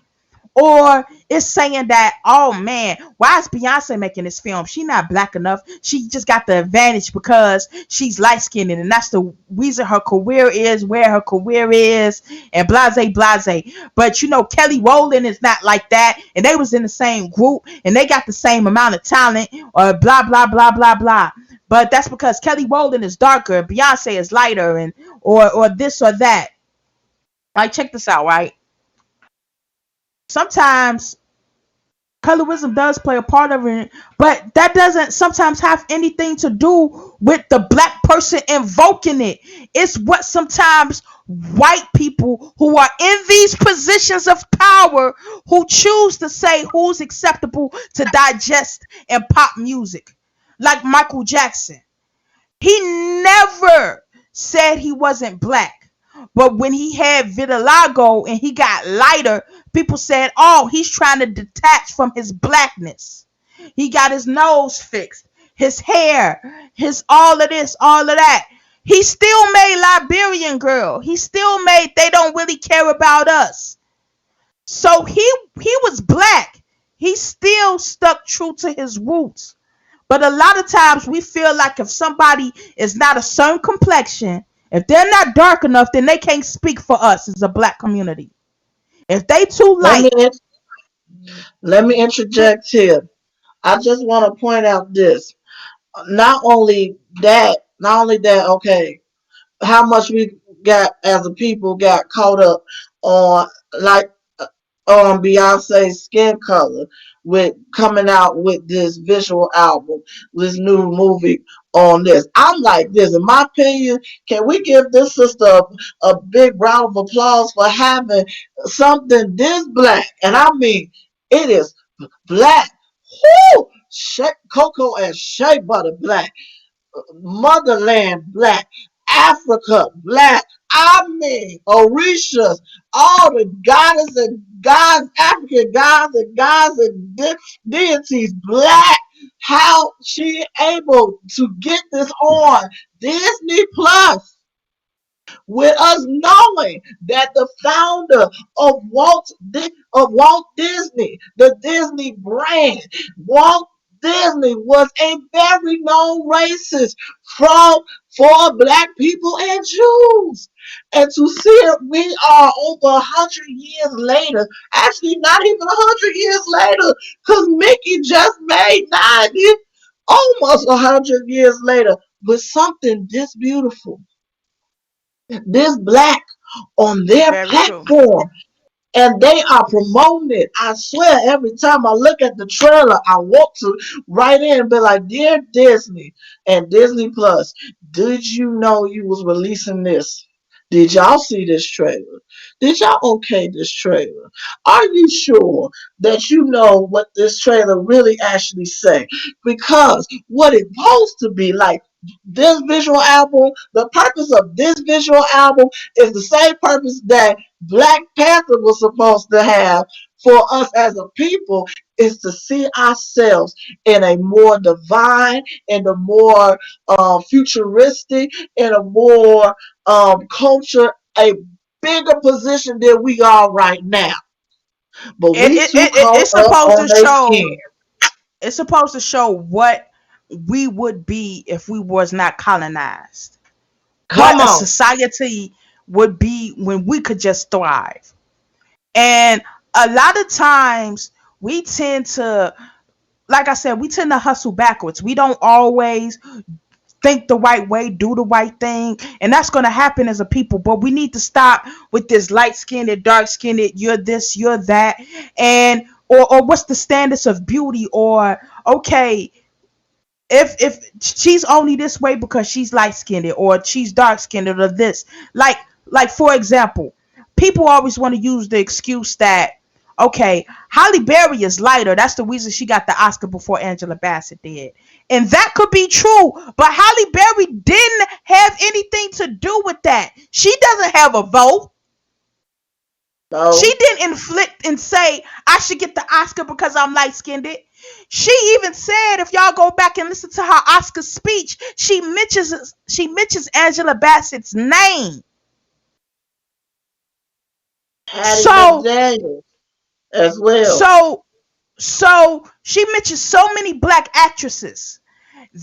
Or it's saying that, oh man, why is Beyonce making this film? She not black enough. She just got the advantage because she's light skinned, and that's the reason her career is where her career is, and blase blase. But you know, Kelly Rowland is not like that, and they was in the same group, and they got the same amount of talent, or blah blah blah blah blah. But that's because Kelly Rowland is darker, and Beyonce is lighter, and or this or that. Like, check this out, right? Sometimes colorism does play a part of it, but that doesn't sometimes have anything to do with the black person invoking it. It's what sometimes white people who are in these positions of power who choose to say who's acceptable to digest in pop music. Like Michael Jackson. He never said he wasn't black. But when he had vitiligo and he got lighter, people said, oh, he's trying to detach from his blackness. He got his nose fixed, his hair, his all of this, all of that. He still made Liberian Girl. He still made They Don't Really Care About Us. So he was black. He still stuck true to his roots. But a lot of times we feel like if somebody is not a certain complexion, if they're not dark enough, then they can't speak for us as a black community. If they too
Let
light,
me let me interject here. I just want to point out this. Not only that, okay, how much we got as a people got caught up on like on Beyonce's skin color with coming out with this visual album, this new movie on this. I'm like this, in my opinion, can we give this sister a big round of applause for having something this black? And I mean, it is black. Whoo! Cocoa and shea butter black. Motherland black, Africa black. I mean, Orishas, all the goddess and gods, African gods and gods and deities black. How she able to get this on Disney Plus? With us knowing that the founder of Walt Disney, the Disney brand, Walt Disney was a very known racist from for black people and Jews. And to see it, we are over 100 years later. Actually, not even 100 years later, because Mickey just made 90, almost 100 years later, with something this beautiful, this black on their
very true.
platform, and they are promoting it. I swear, every time I look at the trailer, I want to write in and be like, "Dear Disney and Disney Plus, did you know you was releasing this? Did y'all see this trailer? Did y'all okay this trailer? Are you sure that you know what this trailer really actually say? Because what it's supposed to be like." This visual album, the purpose of this visual album is the same purpose that Black Panther was supposed to have for us as a people, is to see ourselves in a more divine, in a more futuristic, in a more culture, a bigger position than we are right now. But
It,
we
it,
too
it,
caught
it's
up
supposed
on
to
their
show.
skin.
It's supposed to show what we would be if we was not colonized.
Come
What a
on.
society would be when we could just thrive. And a lot of times we tend to, like I said, we tend to hustle backwards. We don't always think the right way, do the right thing, and that's going to happen as a people. But we need to stop with this light skinned, dark skinned, you're this, you're that, and or what's the standards of beauty, or okay, If she's only this way because she's light skinned or she's dark skinned or this, like like for example, people always want to use the excuse that okay, Halle Berry is lighter. That's the reason she got the Oscar before Angela Bassett did. And that could be true, but Halle Berry didn't have anything to do with that. She doesn't have a vote. She
No.
didn't inflict and say I should get the Oscar because I'm light skinned. She even said, if y'all go back and listen to her Oscar speech, she mentions Angela Bassett's name.
Hattie
So
McDaniel as well.
so so she mentions so many black actresses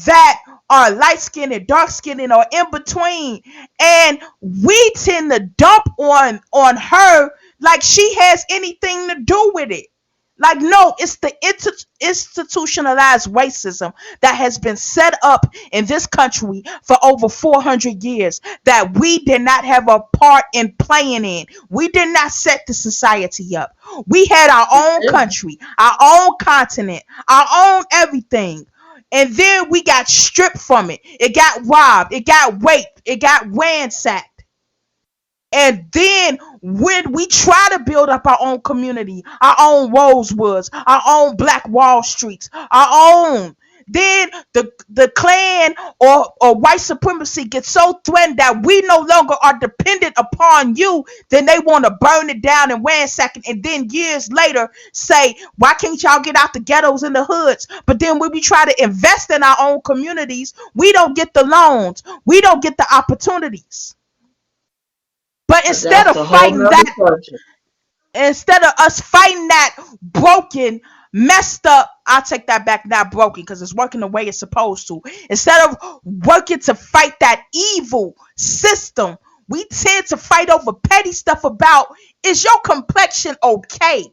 that are light skinned and dark skinned or in between, and we tend to dump on her like she has anything to do with it. Like, no, it's the institutionalized racism that has been set up in this country for over 400 years that we did not have a part in playing in. We did not set the society up. We had our own country, our own continent, our own everything. And then we got stripped from it. It got robbed. It got raped. It got ransacked. And then when we try to build up our own community, our own Rosewoods, our own Black Wall Streets, our own, then the Klan or white supremacy gets so threatened that we no longer are dependent upon you, then they want to burn it down and ransack it. And then years later say, why can't y'all get out the ghettos and the hoods? But then when we try to invest in our own communities, we don't get the loans. We don't get the opportunities. But
But
instead
that's
of
a whole
fighting
nother
that,
subject.
instead of us fighting that broken, messed up, I'll take that back, not broken, because it's working the way it's supposed to. Instead of working to fight that evil system, we tend to fight over petty stuff about, is your complexion okay?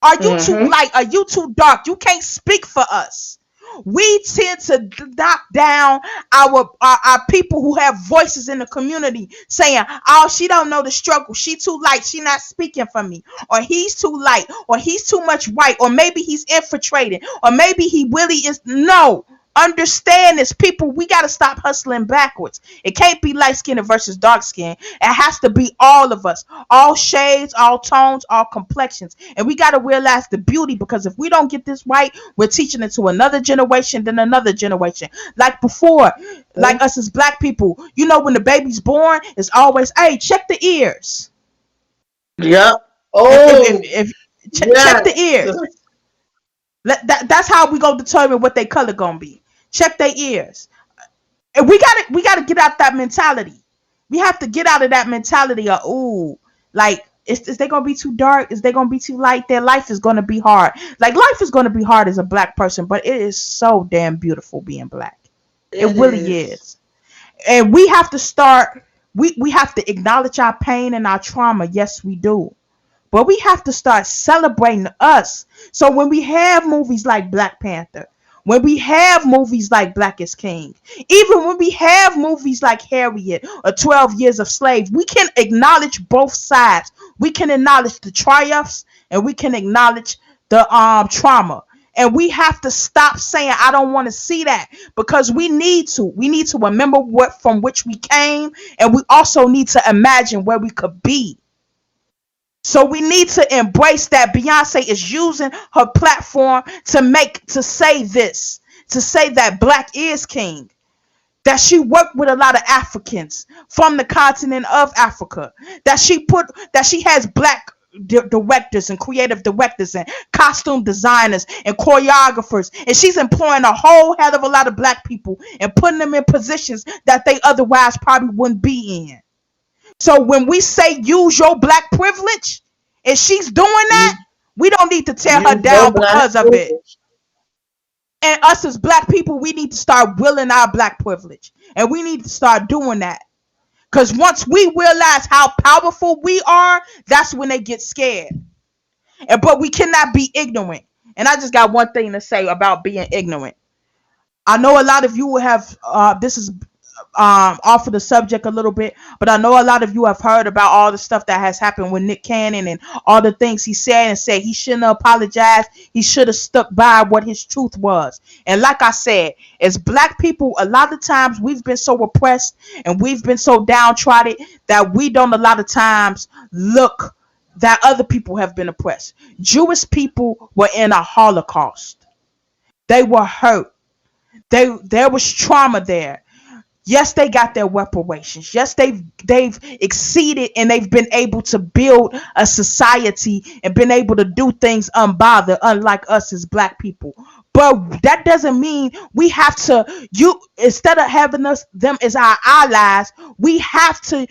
Are you too
Mm-hmm.
light? Are you too dark? You can't speak for us. We tend to knock down our people who have voices in the community saying, oh, she don't know the struggle, she too light, she not speaking for me, or he's too light, or he's too much white, or maybe he's infiltrated, or maybe he really is. No, understand this, people. We got to stop hustling backwards. It can't be light skin versus dark skin. It has to be all of us, all shades, all tones, all complexions. And we got to realize the beauty, because if we don't get this right, we're teaching it to another generation, then another generation. Like before, like us as black people, when the baby's born, it's always, hey, check the ears.
Yep.
If,
Oh,
check the
yes.
ears. That's how we gonna determine what they color gonna be. Check their ears. And we gotta get out that mentality. We have to get out of that mentality of, ooh, like, is they gonna be too dark? Is they gonna be too light? Their life is gonna be hard. Like, life is gonna be hard as a black person, but it is so damn beautiful being black. It
It
really
is.
is. And we have to start. We have to acknowledge our pain and our trauma. Yes, we do. But we have to start celebrating us. So when we have movies like Black Panther, when we have movies like Black is King, even when we have movies like Harriet or 12 Years of Slave, we can acknowledge both sides. We can acknowledge the triumphs and we can acknowledge the trauma. And we have to stop saying I don't want to see that, because we need to. We need to remember what from which we came, and we also need to imagine where we could be. So we need to embrace that Beyonce is using her platform to say this, to say that Black is King, that she worked with a lot of Africans from the continent of Africa, that she has Black directors and creative directors and costume designers and choreographers, and she's employing a whole hell of a lot of Black people and putting them in positions that they otherwise probably wouldn't be in. So when we say use your Black privilege, and she's doing
You
that, we don't need to tear her
use your
down
black
because of it.
privilege.
And us as Black people, we need to start willing our Black privilege. And we need to start doing that. Because once we realize how powerful we are, that's when they get scared. But we cannot be ignorant. And I just got one thing to say about being ignorant. I know a lot of you have, this is off of the subject a little bit, but I know a lot of you have heard about all the stuff that has happened with Nick Cannon and all the things he said and said he shouldn't have apologized. He should have stuck by what his truth was. And like I said, as black people, a lot of times we've been so oppressed and we've been so downtrodden that we don't a lot of times look that other people have been oppressed. Jewish people were in a Holocaust. They were hurt. There was trauma there. Yes, they got their reparations. Yes, they've exceeded and they've been able to build a society and been able to do things unbothered, unlike us as black people. But that doesn't mean we have to you instead of having us them as our allies, we have to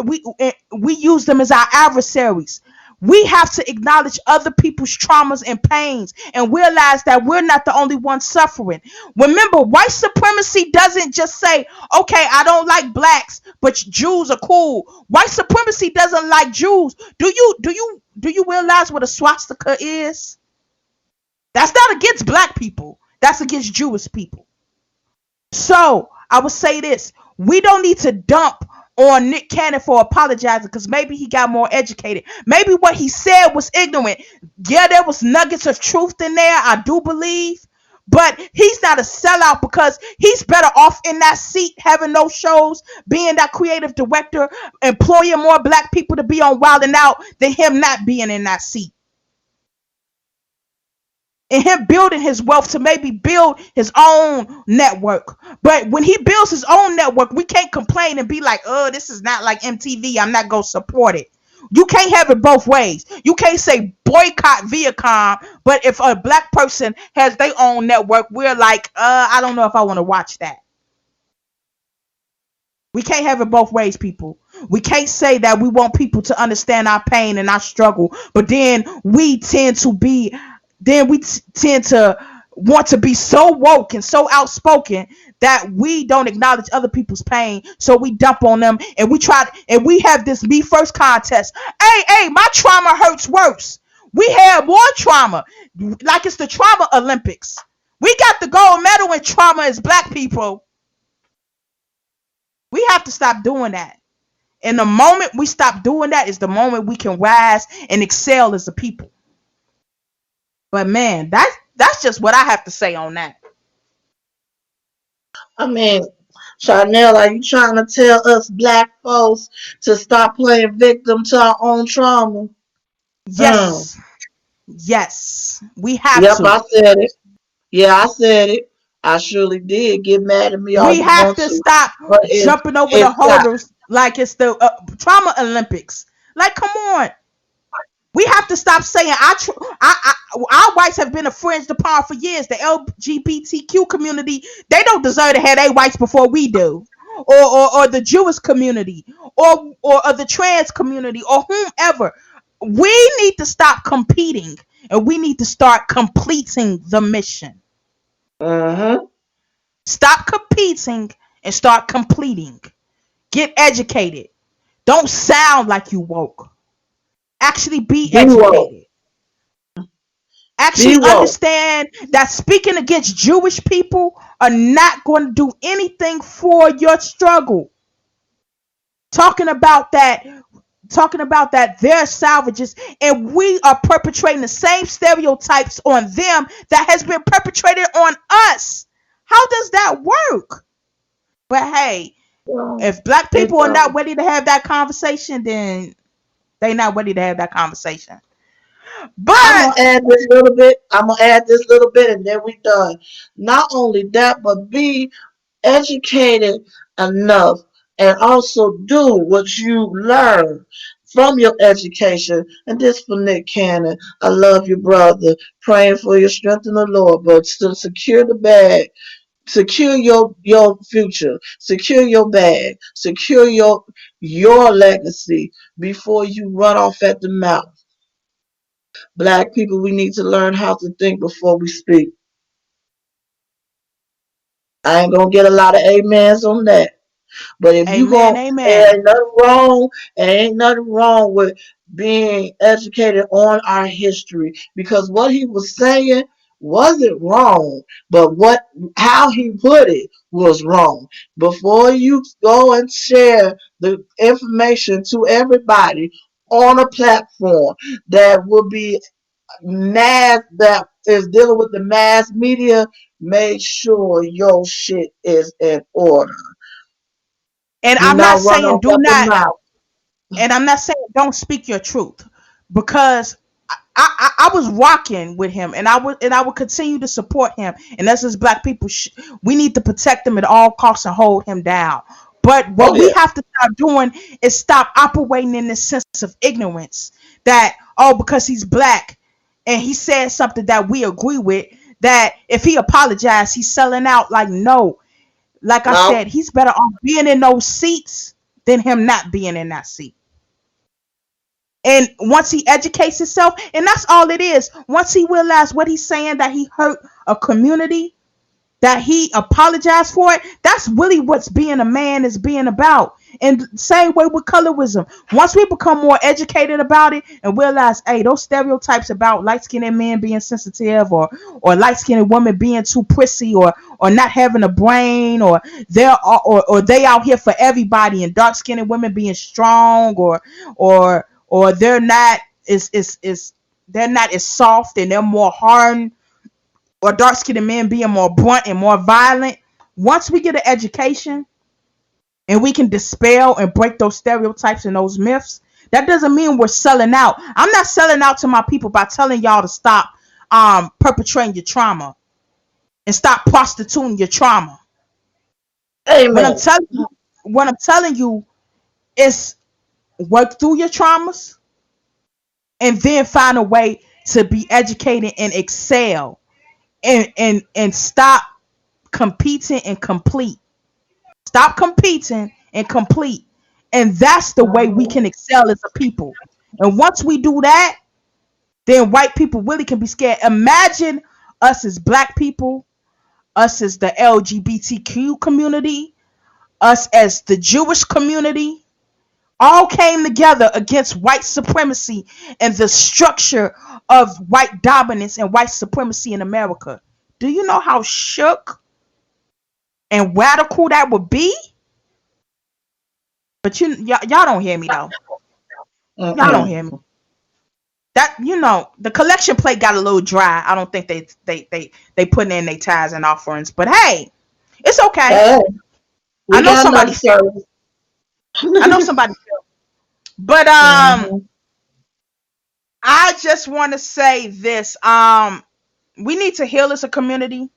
we use them as our adversaries. We have to acknowledge other people's traumas and pains and realize that we're not the only ones suffering. Remember, white supremacy doesn't just say, okay, I don't like blacks, but Jews are cool. White supremacy doesn't like Jews. Do you realize what a swastika is? That's not against black people. That's against Jewish people. So I would say this: we don't need to dump on Nick Cannon for apologizing because maybe he got more educated. Maybe what he said was ignorant. Yeah, there was nuggets of truth in there, I do believe. But he's not a sellout because he's better off in that seat having those shows, being that creative director, employing more black people to be on Wild and Out than him not being in that seat and him building his wealth to maybe build his own network. But when he builds his own network, we can't complain and be like, oh, this is not like MTV. I'm not going to support it. You can't have it both ways. You can't say boycott Viacom, but if a black person has their own network, we're like, I don't know if I want to watch that. We can't have it both ways, people. We can't say that we want people to understand our pain and our struggle, but then we tend to want to be so woke and so outspoken that we don't acknowledge other people's pain. So we dump on them and we have this me first contest. Hey, my trauma hurts worse. We have more trauma. Like it's the trauma Olympics. We got the gold medal in trauma as black people. We have to stop doing that. And the moment we stop doing that is the moment we can rise and excel as a people. But man, that's just what I have to say on that.
I mean, Chanel, are you trying to tell us black folks to stop playing victim to our own trauma? Hmm.
Yes. Yes. We have
Yep,
to.
I said it. Yeah, I said it. I surely did. Get mad at me all
We
you
have
want
to
to,
stop
but
jumping over the
it's got.
hurdles like it's the trauma Olympics. Like, come on. We have to stop saying our whites have been infringed upon for years. The LGBTQ community, they don't deserve to have their whites before we do, or the Jewish community, or the trans community, or whomever. We need to stop competing, and we need to start completing the mission.
Mm-hmm.
Stop competing and start completing. Get educated. Don't sound like you woke. Actually be
Be woke.
educated.
Be
Actually
woke.
understand that speaking against Jewish people are not going to do anything for your struggle. Talking about that, they're salvages and we are perpetrating the same stereotypes on them that has been perpetrated on us. How does that work? But hey,
Um,
if black
It
people are not
don't.
ready to have that conversation, then they not ready to have that conversation.
I'm
But
gonna add this little bit. I'm gonna add this little bit, and then we done. Not only that, but be educated enough, and also do what you learn from your education. And this for Nick Cannon. I love you, brother. Praying for your strength in the Lord, but still secure the bag. Secure your future. Secure your bag. Secure your legacy before you run off at the mouth. Black people, we need to learn how to think before we speak. I ain't gonna get a lot of amens on that. But if you
amen,
going there
amen.
ain't nothing wrong, ain't nothing wrong with being educated on our history. Because what he was saying wasn't wrong, but how he put it was wrong. Before you go and share the information to everybody on a platform that will be that is dealing with the mass media, make sure your shit is in order.
And
Do
I'm not
not run
saying
off
do
at the
not,
mouth.
and I'm not saying don't speak your truth, because I was rocking with him, and I would continue to support him. And us as black people, we need to protect him at all costs and hold him down. But
Oh
what we
yeah.
have to stop doing is stop operating in this sense of ignorance that, oh, because he's black and he said something that we agree with, that if he apologized he's selling out. Like, no, like I
No.
said, he's better off being in those seats than him not being in that seat. And once he educates himself, and that's all it is, once he realized what he's saying, that he hurt a community, that he apologized for it, that's really what's being a man is being about. And same way with colorism. Once we become more educated about it and realize, hey, those stereotypes about light-skinned men being sensitive, or light-skinned women being too prissy, or not having a brain, or or they out here for everybody, and dark-skinned women being strong, or they're not is they're not as soft and they're more hardened, or dark skinned men being more blunt and more violent. Once we get an education and we can dispel and break those stereotypes and those myths, that doesn't mean we're selling out. I'm not selling out to my people by telling y'all to stop perpetrating your trauma and stop prostituting your trauma. What I'm
Amen.
telling you, what I'm telling you is work through your traumas and then find a way to be educated and excel, and stop competing and complete. Stop competing and complete. And that's the way we
Mhm.
can excel as a people. And once we do that, then white people really can be scared. Imagine us as black people, us as the LGBTQ community, us as the Jewish community, all came together against white supremacy and the structure of white dominance and white supremacy in America. Do you know how shook and radical that would be? But y'all don't hear me though. Y'all don't hear me.
Mm-mm.
That, the collection plate got a little dry. I don't think they putting in their tithes and offerings. But hey, it's okay.
Hey,
I
we
know
got
somebody
enough
feel.
service.
I know somebody feel. But
Mhm.
I just want to say this. We need to heal as a community.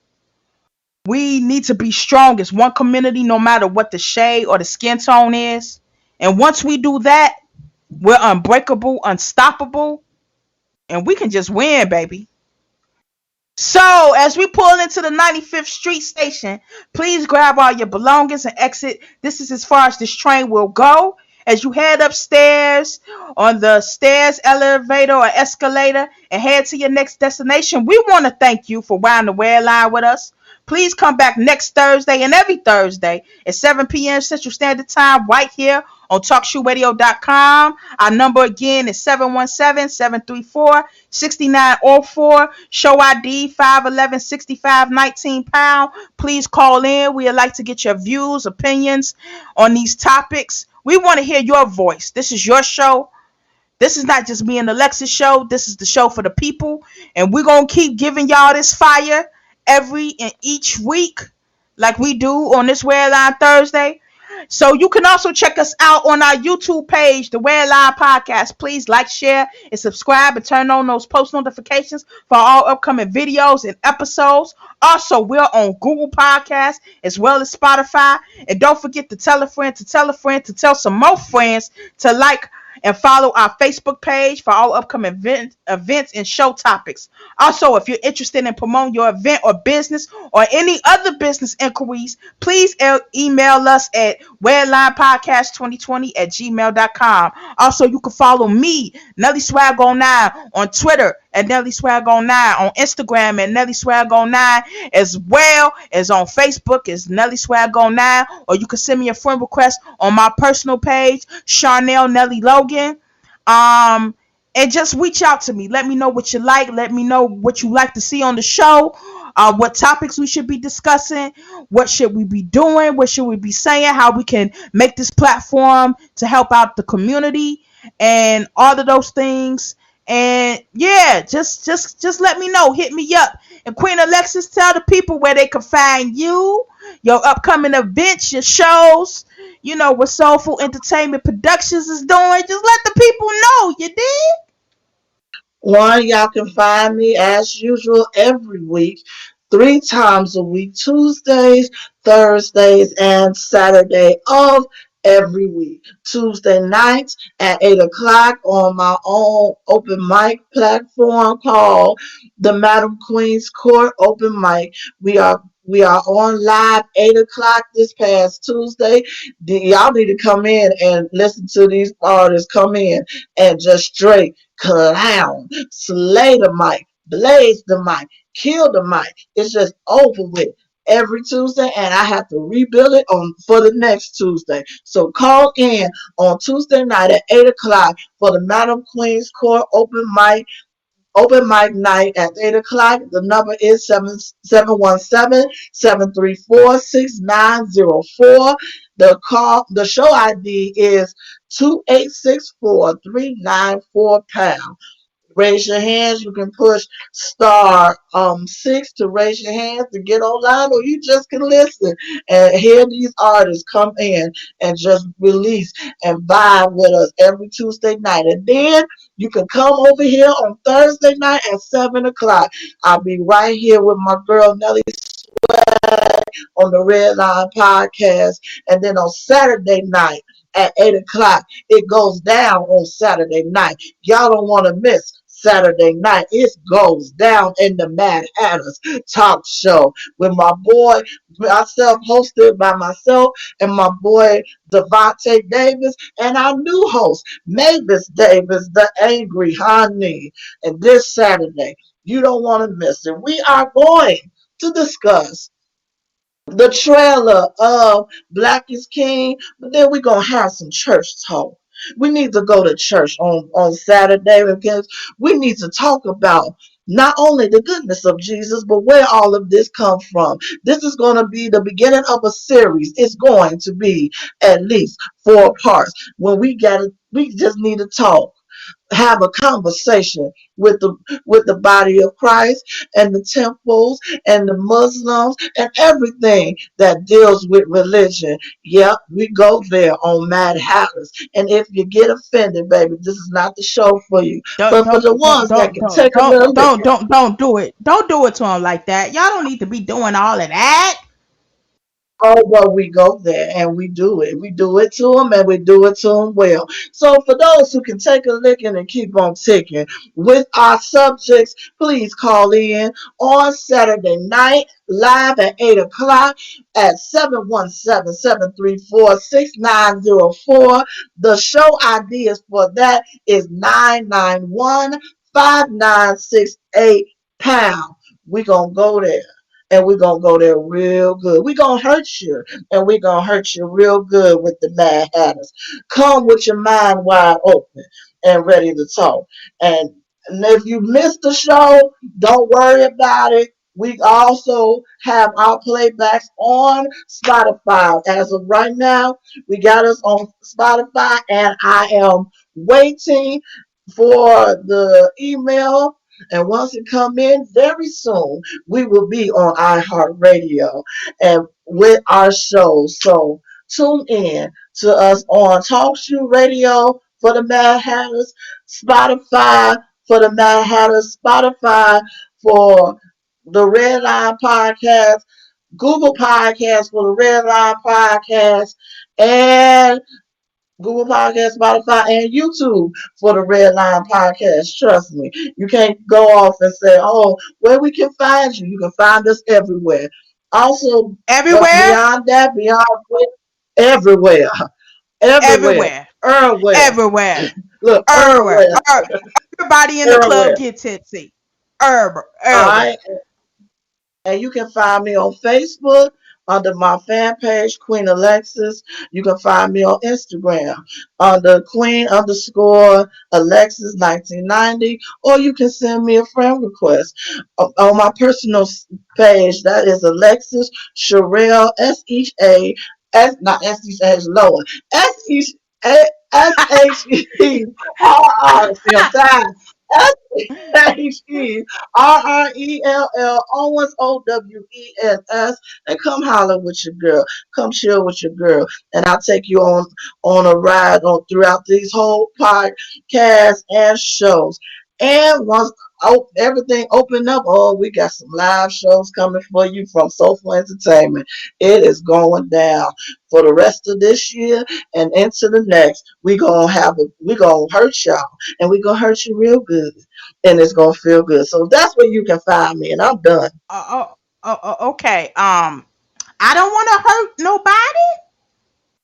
We need to be strong as one community, no matter what the shade or the skin tone is. And once we do that, we're unbreakable, unstoppable, and we can just win, baby. So, as we pull into the 95th Street station, please grab all your belongings and exit. This is as far as this train will go. As you head upstairs on the stairs, elevator, or escalator and head to your next destination, we want to thank you for riding the red line with us. Please come back next Thursday and every Thursday at 7 p.m. Central Standard Time right here on TalkShoeRadio.com. Our number again is 717-734-6904. Show ID 5'11", 65'19". Please call in. We'd like to get your views, opinions on these topics. We want to hear your voice. This is your show. This is not just me and Alexis show. This is the show for the people. And we're going to keep giving y'all this fire every and each week like we do on this Red Line Thursday. So you can also check us out on our YouTube page, the Red Line Podcast. Please like, share, and subscribe, and turn on those post notifications for all upcoming videos and episodes. Also, we're on Google Podcasts as well as Spotify. And don't forget to tell a friend to tell a friend to tell some more friends to like and follow our Facebook page for all upcoming events and show topics. Also, if you're interested in promoting your event or business or any other business inquiries, please email us at redlinepodcast2020@gmail.com. Also, you can follow me, Nelly Swag 09, on Twitter at Nelly Swag 09, on Instagram at Nelly Swag 09, as well as on Facebook as Nelly Swag 09, or you can send me a friend request on my personal page, Charnel Nelly Logan. Um, and just reach out to me. Let me know what you like. Let me know what you like to see on the show. What topics we should be discussing. What should we be doing? What should we be saying? How we can make this platform to help out the community and all of those things. And yeah, just let me know. Hit me up. And Queen Alexis, tell the people where they can find you, your upcoming events, your shows, what Soulful Entertainment Productions is doing. Just let the people know, you did.
One, y'all can find me as usual every week, 3 times a week, Tuesdays, Thursdays, and Saturday of every week. Tuesday nights at 8 o'clock on my own open mic platform called the Madam Queen's Court Open Mic. We are on live 8 o'clock this past Tuesday. Y'all need to come in and listen to these artists come in and just straight clown, slay the mic, blaze the mic, kill the mic. It's just over with every Tuesday, and I have to rebuild it on for the next Tuesday. So call in on Tuesday night at 8 o'clock for the Madam Queen's Court open mic night at 8 o'clock. The number is 717-734-6904. The show ID is 2864394 raise your hands. You can push star 6 to raise your hands to get online, or you just can listen and hear these artists come in and just release and vibe with us every Tuesday night. And then you can come over here on Thursday night at 7 o'clock. I'll be right here with my girl Nelly on the RedLine podcast. And then on Saturday night at 8 o'clock, it goes down on Saturday night. Y'all don't want to miss Saturday night. It goes down in the Mad Hatters talk show with my boy, myself, hosted by myself and my boy Devontae Davis, and our new host, Mavis Davis, the Angry Honey. And this Saturday, you don't want to miss it. We are going to discuss the trailer of Black is King, but then we're gonna have some church talk. We need to go to church on Saturday because we need to talk about not only the goodness of Jesus, but where all of this comes from. This is going to be the beginning of a series. It's going to be at least 4 parts. When we just need to talk, have a conversation with the body of Christ and the temples and the Muslims and everything that deals with religion. Yep, we go there on Mad Hatters. And if you get offended, baby, this is not the show for you.
Don't
But for
don't
the
don't
ones that
don't
can
don't
take a little
don't don't
liquor,
don't do it. Don't do it to him like that. Y'all don't need to be doing all of that.
oh, well, we go there and we do it. We do it to them and we do it to them well. So, for those who can take a licking and keep on ticking with our subjects, please call in on Saturday night, live at 8 o'clock at 717-734-6904. The show ideas for that is 991-5968 We're going to go there and we're gonna go there real good. We're gonna hurt you, and we're gonna hurt you real good with the Mad Hatters. Come with your mind wide open and ready to talk. And if you missed the show, don't worry about it. We also have our playbacks on Spotify. As of right now, we got us on Spotify, and I am waiting for the email. And once it come in very soon, we will be on iHeartRadio and with our show. So tune in to us on TalkShoe Radio for the Mad Hatters, Spotify for the Mad Hatters, Spotify for the RedLine Podcast, Google Podcast for the RedLine Podcast, and Google Podcast, Spotify, and YouTube for the RedLine Podcast. Trust me, you can't go off and say, "Oh, where we can find you." You can find us everywhere. Also, but
Everywhere,
beyond that, everywhere, everywhere,
everywhere,
everywhere.
everywhere,
Look,
everywhere.
everywhere,
Everybody in the club
everywhere.
gets tipsy. Everywhere,
All
everywhere.
right, and you can find me on Facebook under my fan page, Queen Alexis. You can find me on Instagram under Queen underscore Alexis 1990, or you can send me a friend request on my personal page. That is Alexis Sherelle S not S-H lower S-H-R-R. See, I'm tired. H-E-R-R-E-L-L Owens Owens, and come holler with your girl. Come chill with your girl. And I'll take you on a ride on throughout these whole podcasts and shows. And once everything open up, oh, we got some live shows coming for you from Soulful Entertainment. It is going down for the rest of this year and into the next. We gonna hurt y'all, and we gonna hurt you real good, and it's gonna feel good. So that's where you can find me, and I'm done.
Okay. I don't want to hurt nobody,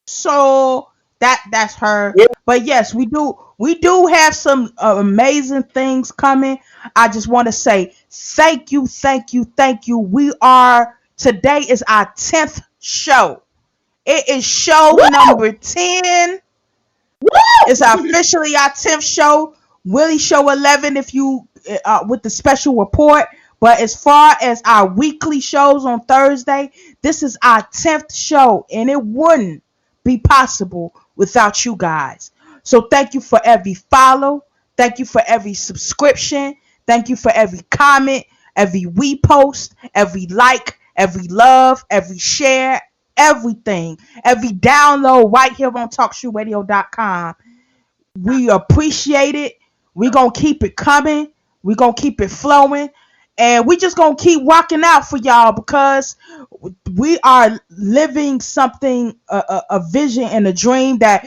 so that's her.
Yeah.
But yes, we do have some amazing things coming. I just want to say thank you, thank you, thank you. We are Today is our 10th show. It is show
Woo!
number 10. It's
Woo!
officially our 10th show. Willie show 11 if you with the special report. But as far as our weekly shows on Thursday, this is our 10th show, and it wouldn't be possible without you guys. So thank you for every follow. Thank you for every subscription. Thank you for every comment, every repost, every like, every love, every share, everything, every download right here on TalkShoeRadio.com. We appreciate it. We're going to keep it coming. We're going to keep it flowing. And we just going to keep rocking out for y'all because we are living something, a vision and a dream that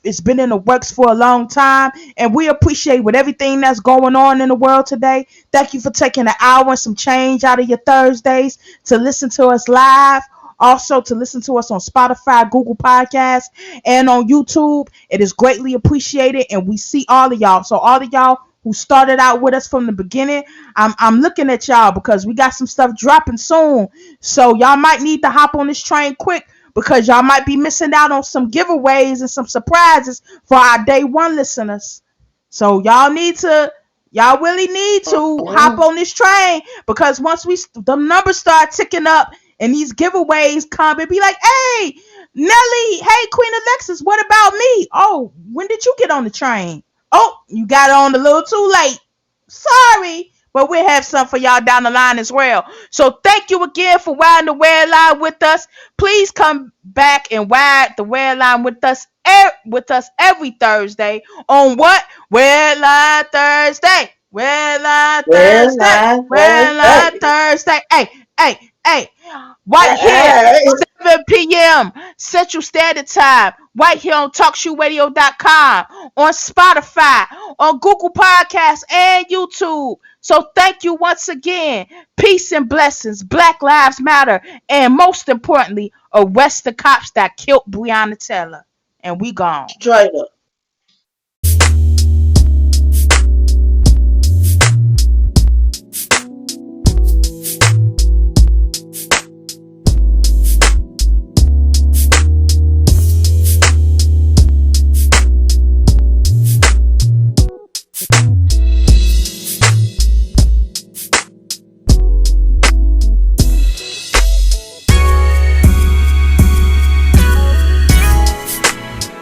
it's been in the works for a long time. And we appreciate with everything that's going on in the world today. Thank you for taking an hour and some change out of your Thursdays to listen to us live. Also, to listen to us on Spotify, Google Podcasts, and on YouTube. It is greatly appreciated, and we see all of y'all. So, all of y'all who started out with us from the beginning, I'm looking at y'all because we got some stuff dropping soon. So, y'all might need to hop on this train quick because y'all might be missing out on some giveaways and some surprises for our day one listeners. So, y'all really need to hop
Yeah.
on this train because once the numbers start ticking up and these giveaways come and be like, hey, Nelly, hey, Queen Alexis, what about me? Oh, when did you get on the train? Oh, you got on a little too late. Sorry, but we'll have some for y'all down the line as well. So thank you again for riding the red line with us. Please come back and ride the red line with us every Thursday on what? Red Line Thursday. Red Line
Well,
Thursday.
I
Red Line
Thursday.
Thursday. Hey. Right here,
Hey,
7 p.m. Central Standard Time, right here on TalkShoeRadio.com, on Spotify, on Google Podcasts, and YouTube. So thank you once again. Peace and blessings. Black Lives Matter. And most importantly, arrest the cops that killed Breonna Taylor. And we gone.
straight up.